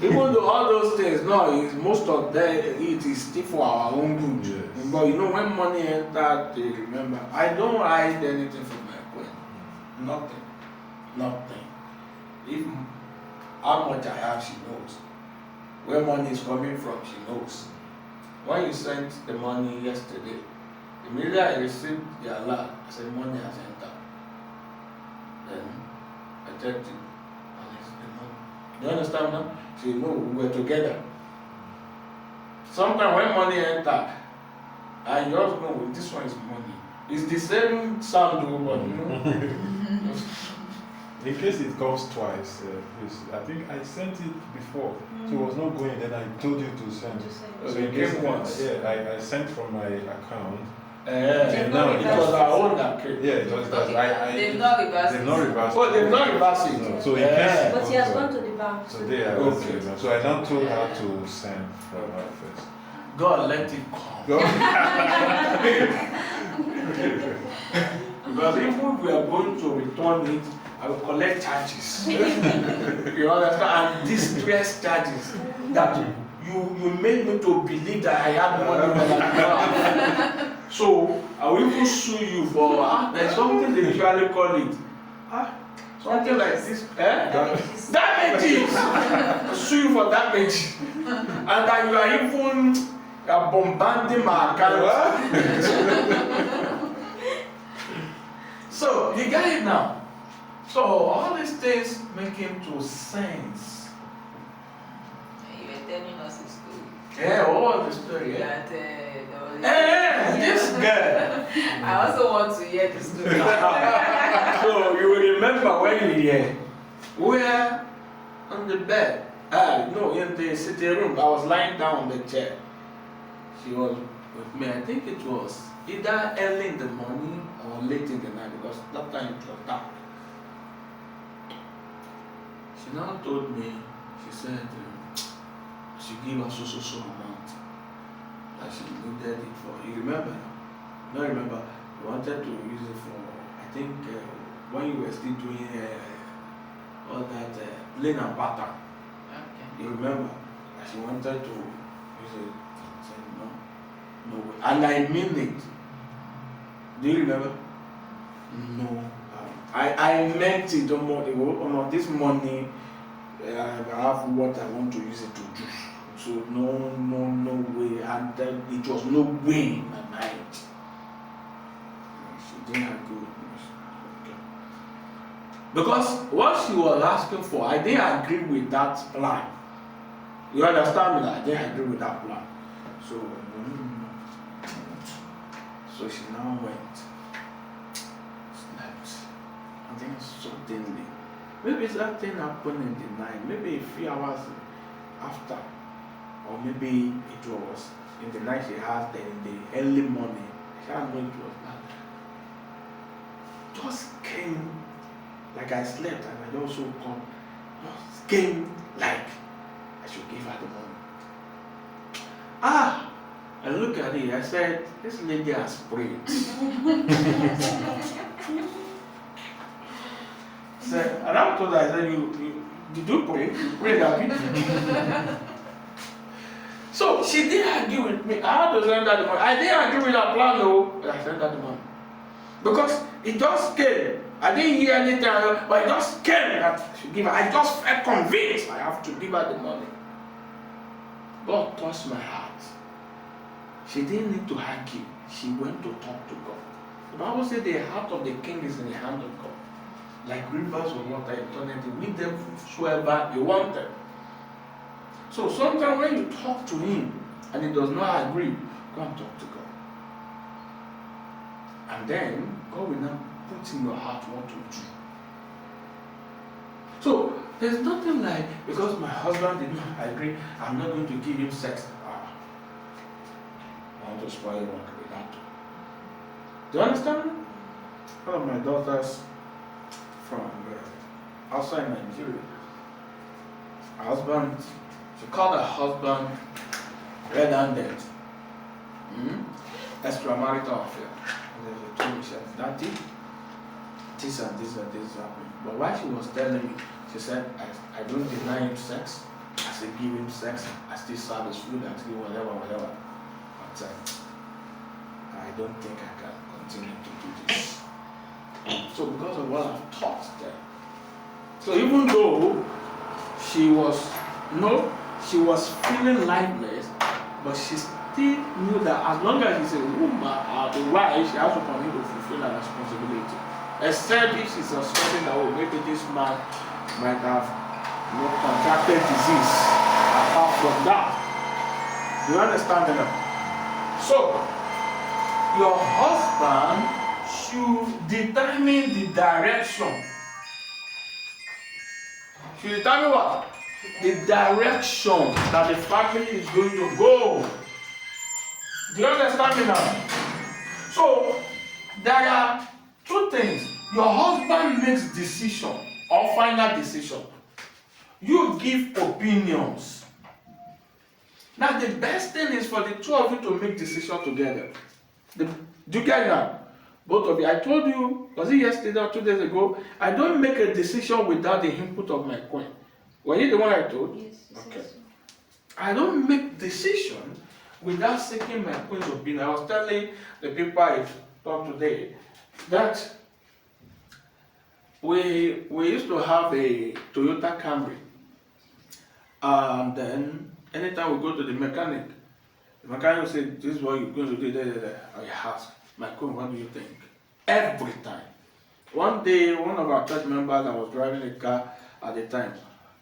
Even though all those things, no, most of them, it is still for our own good. Yes. But you know, when money enters, they remember. I don't hide anything from my queen. Nothing. Nothing. If how much I have, she knows. Where money is coming from, she knows. When you sent the money yesterday, immediately I received the alert. I said, money has entered. Then I protect you. And it's the money. You understand now? So you know we were together. Sometimes when money enter, I just know this one is money. It's the same sound, but you know. In case it comes twice, please, I think I sent it before, so it was not going. Then I told you to send. So in case once, I sent from my account. And now it was our own that came. Yeah, it was that. They've not reversed. They've not reversed. Oh, they've not reversed it. No. So in case. But he has gone to the bank. Today I went to the bank. So I now told her to send from her first. God let it come. Because if we are going to return it, I will collect charges. You understand? And distress charges that you made me to believe that I had money when I didn't. So I will even sue you for there's something they usually call it. Something like this. Damages! Sue you for damage. And that you are even bombarding my account. So you get it now. So all these things make him to sense. You were telling us a story. Yeah, all the story. Yeah. That This girl. I also want to hear the story. So you will remember when we were on the bed. No, in the sitting room. I was lying down on the chair. She was with me. I think it was either early in the morning or late in the night because that time it was dark. She now told me, she said she gave us so amount that she needed it for. You remember? No, remember. You wanted to use it for, I think, when you were still doing all that plain and pattern. Okay. You remember? That she wanted to use it. I said no way. And I mean it. Do you remember? No. I meant it almost this money. I have what I want to use it to do. So no way. And it was no way in my mind. She didn't agree with me. Okay. Because what she was asking for, I didn't agree with that plan. You understand me? I didn't agree with that plan. So she now went, slept, and then suddenly, maybe that thing happened in the night, maybe a few hours after, or maybe it was in the night she had, then in the early morning, I can't know it was that. Just came like I slept and I also come, just came like I should give her the money. I look at it, I said, this lady has prayed. And I told her, I said, did you pray? You prayed, Abby? So she didn't argue with me. I had to send her the money. I didn't agree with her plan, no, but I sent her the money. Because it just came. I didn't hear anything, but it just came that I should give her. I just felt convinced I have to give her the money. God touched my heart. She didn't need to argue. She went to talk to God. The Bible said the heart of the king is in the hand of God. Like rivers of water eternity, with them whosoever you want them. So sometimes when you talk to him and he does not agree, go and talk to God. And then God will now put in your heart what to do. So there's nothing like, because my husband did not agree, I'm not going to give him sex. I want to spoil work with that. Do you understand? One of my daughters from outside Nigeria, her husband, she called her husband red-handed. Extramarital affair. And they told me, she said, Daddy, this and this and this happened. But while she was telling me, she said, I don't deny him sex, I still give him sex, I still serve his food, I still whatever. But I don't think I can continue to do this. So because of what I've taught them. So even though she was feeling lifeless, but she still knew that as long as she's a woman or the wife, she has to continue to fulfill her responsibility. Except if she's suspecting that, oh, maybe this man might have contracted disease apart from that. Do you understand me now? So, your husband should determine the direction. Should determine what? The direction that the family is going to go. Do you understand me now? So, there are two things. Your husband makes decision or final decision. You give opinions. Now, the best thing is for the two of you to make decision together. Do you get that? Both of you. I told you, was it yesterday or 2 days ago? I don't make a decision without the input of my queen. Were you the one I told? Yes. Okay. I don't make decision without seeking my queen's opinion. I was telling the people I talked today that we used to have a Toyota Camry, and then anytime we go to the mechanic will say, "This is what you're going to do." I ask my queen, "What do you think?" Every time. One day, one of our church members, I was driving a car at the time,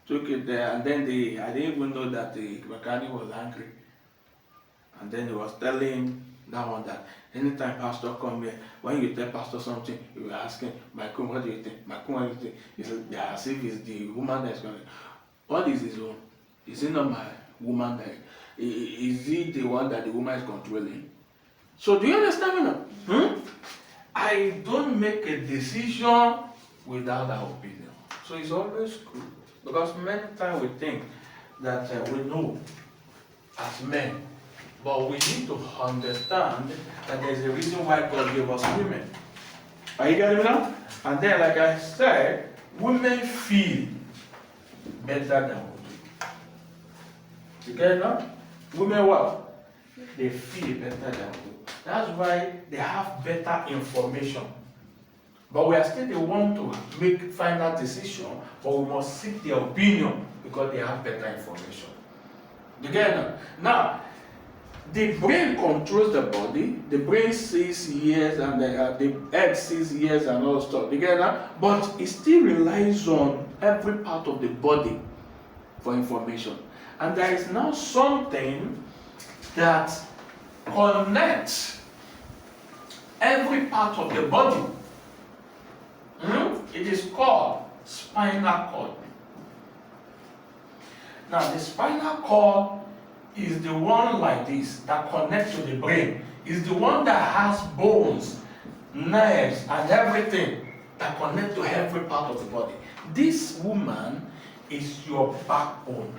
took it there, and then I didn't even know that the mechanic was angry. And then he was telling that one that anytime pastor come here, when you tell pastor something, you will ask him, "My queen, what do you think? My queen, what do you think?" He said, "Yeah, as if it's the woman that's going to." What is his own? Is it not my woman that? Is he the one that the woman is controlling? So do you understand me now? I don't make a decision without our opinion. So it's always good. Because many times we think that we know as men, but we need to understand that there's a reason why God gave us women. Are you getting me now? And then, like I said, women feel better than we do. You get it now? Women what? They feel better than we do. That's why they have better information. But we are still the one to make final decision, but we must seek their opinion because they have better information. You get it now? The brain controls the body. The brain sees years and the head sees years and all stuff. You get it now? But it still relies on every part of the body for information. And there is now something that connects every part of the body. It is called spinal cord. Now, the spinal cord is the one like this that connects to the brain. Is the one that has bones, nerves, and everything that connect to every part of the body. This woman is your backbone.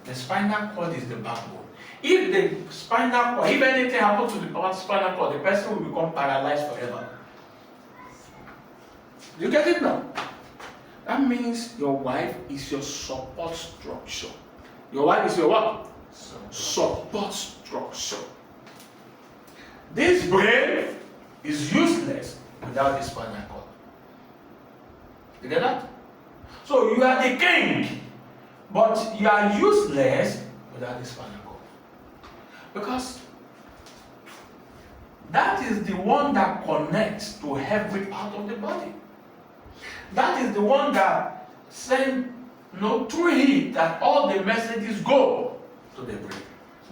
The spinal cord is the backbone. If the spinal cord, if anything happens to the spinal cord, the person will become paralyzed forever. You get it now? That means your wife is your support structure. Your wife is your what? Support structure. This brain is useless without the spinal cord. You get that? So you are the king, but you are useless without the spinal cord. Because that is the one that connects to every part of the body. That is the one that sends through it that all the messages go to the brain.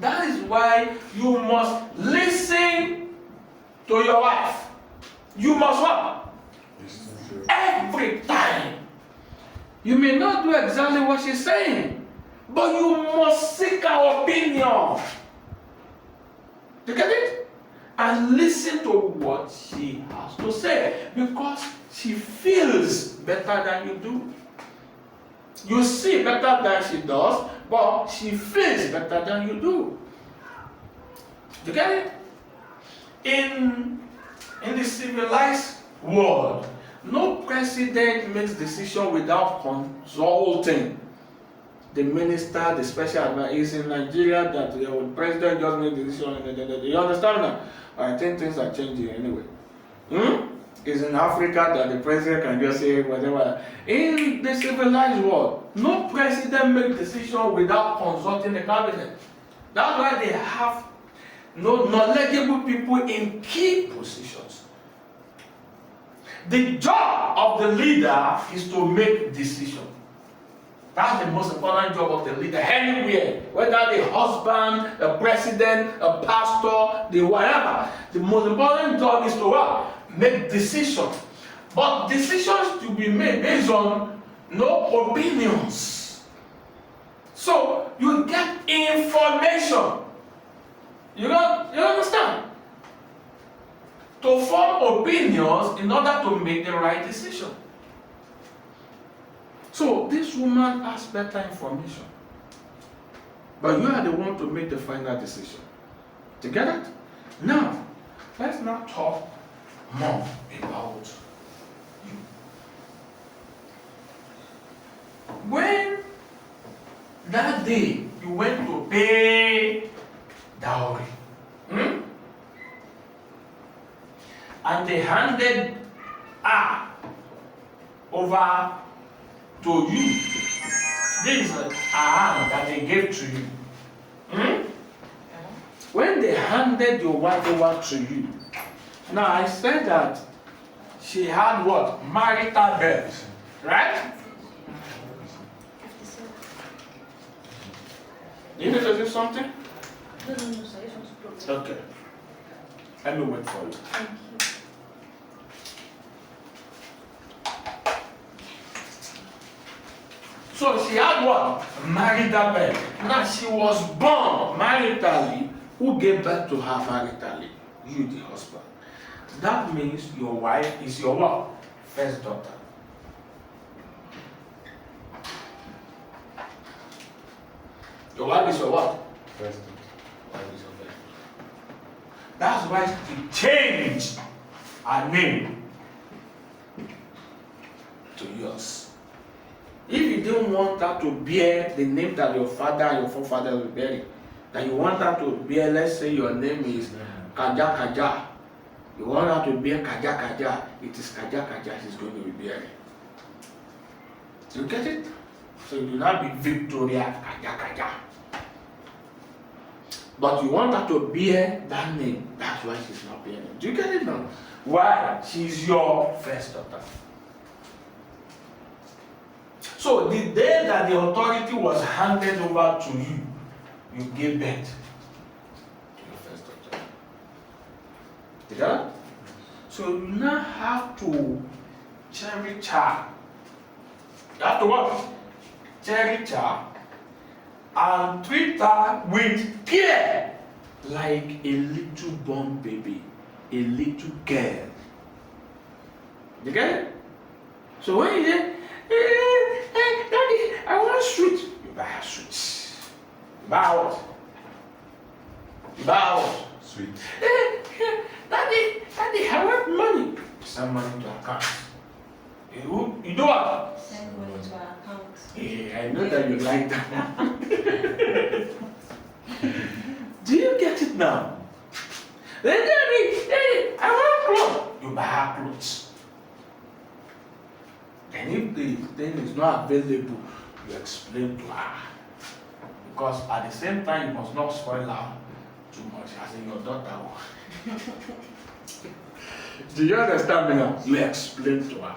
That is why you must listen to your wife. You must what? Every time. You may not do exactly what she's saying, but you must seek her opinion. You get it? And listen to what she has to say, because she feels better than you do. You see better than she does, but she feels better than you do. You get it? In the civilized world, no president makes decision without consulting the minister, the special advisor. Is in Nigeria that the president just makes decision. You understand now? I think things are changing anyway. It's in Africa that the president can just say whatever. In the civilized world, no president makes decision without consulting the cabinet. That's why they have no knowledgeable people in key positions. The job of the leader is to make decisions. That's the most important job of the leader anywhere, whether the husband, the president, a pastor, the whatever. The most important job is to what? Make decisions. But decisions to be made based on no opinions. So you get information. You understand? To form opinions in order to make the right decision. So this woman has better information. But you are the one to make the final decision. Do you get it? Now, let's not talk more about you. When that day you went to pay dowry, and they handed her over to you. This is a hand that they gave to you. When they handed your wife over to you, now I said that she had what? Marital debt, right? You need to do something? No, sir. This one's broken. Okay. Let me wait for you. Thank you. So she had what? Marital debt. Now she was born maritally. Who gave birth to her maritally? You, the husband. That means your wife is your what? First daughter. Your wife is your what? First. Wife is your first. That's why she changed her name to yours. If you didn't want her to bear the name that your father and your forefather were bearing, that you want her to bear, let's say your name is Kaja Kaja. You want her to bear Kaja Kaja, it is Kaja Kaja she's going to be bearing. Do you get it? So you do not be Victoria Kaja Kaja. But you want her to bear that name, that's why she's not bearing it. Do you get it now? Why? She's your first daughter. So the day that the authority was handed over to you, you gave birth to your first daughter. You get it? So you now have to cherish her. You have to what? Cherish her and treat her with care like a little born baby, a little girl. You get it? So when you say, hey, Daddy, I want a sweet, you buy a sweet. You buy what? You buy what? Sweet. Daddy, I want money. You send money to account. You do what? Send money to our account. Yeah, I know that you like that. Do you get it now? Daddy, I want clothes. You buy her clothes. And if the thing is not available, you explain to her. Because at the same time, you must not spoil her too much, as in your daughter. Do you understand me now? You explain to her.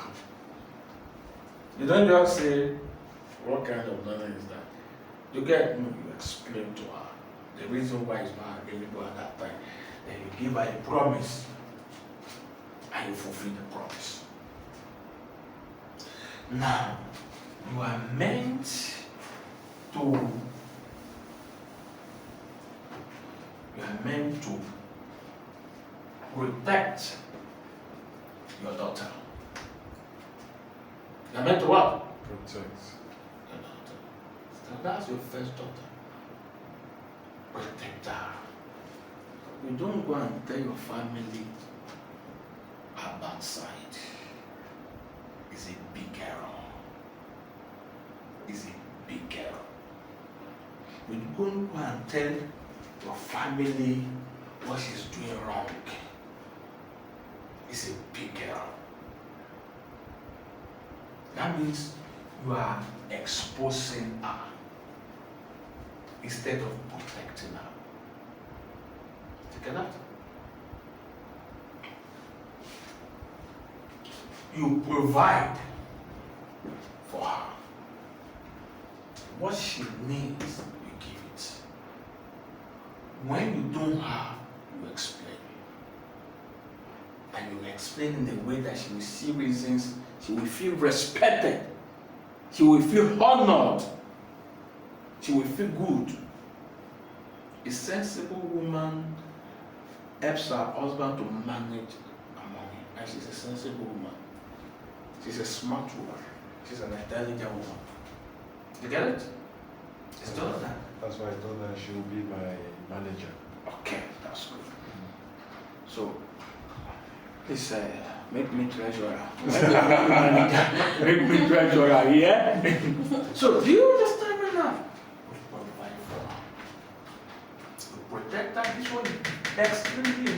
You don't just say, what kind of money is that? You get, no, you explain to her the reason why it's not available at that time. Then you give her a promise, and you fulfill the promise. Now, you are meant to protect your daughter. You are meant to what? Protect. Your daughter. So that's your first daughter. Protect her. You don't go and tell your family her bad side. It's a big error. It's a big error. You don't go and tell your family what she's doing wrong. It's a big error. That means you are exposing her instead of protecting her. Take that? You provide for her. What she needs, you give it. When you don't have, you explain. And you explain in a way that she will see reasons, she will feel respected, she will feel honored, she will feel good. A sensible woman helps her husband to manage her money, and she's a sensible woman. She's a smart woman. She's an intelligent woman. You get it? It's just that. That's why I told her she will be my manager. Okay, that's good. So, please make me treasurer. Make me treasurer, yeah? So, do you understand me now? We provide for her. We protect her. This one is extremely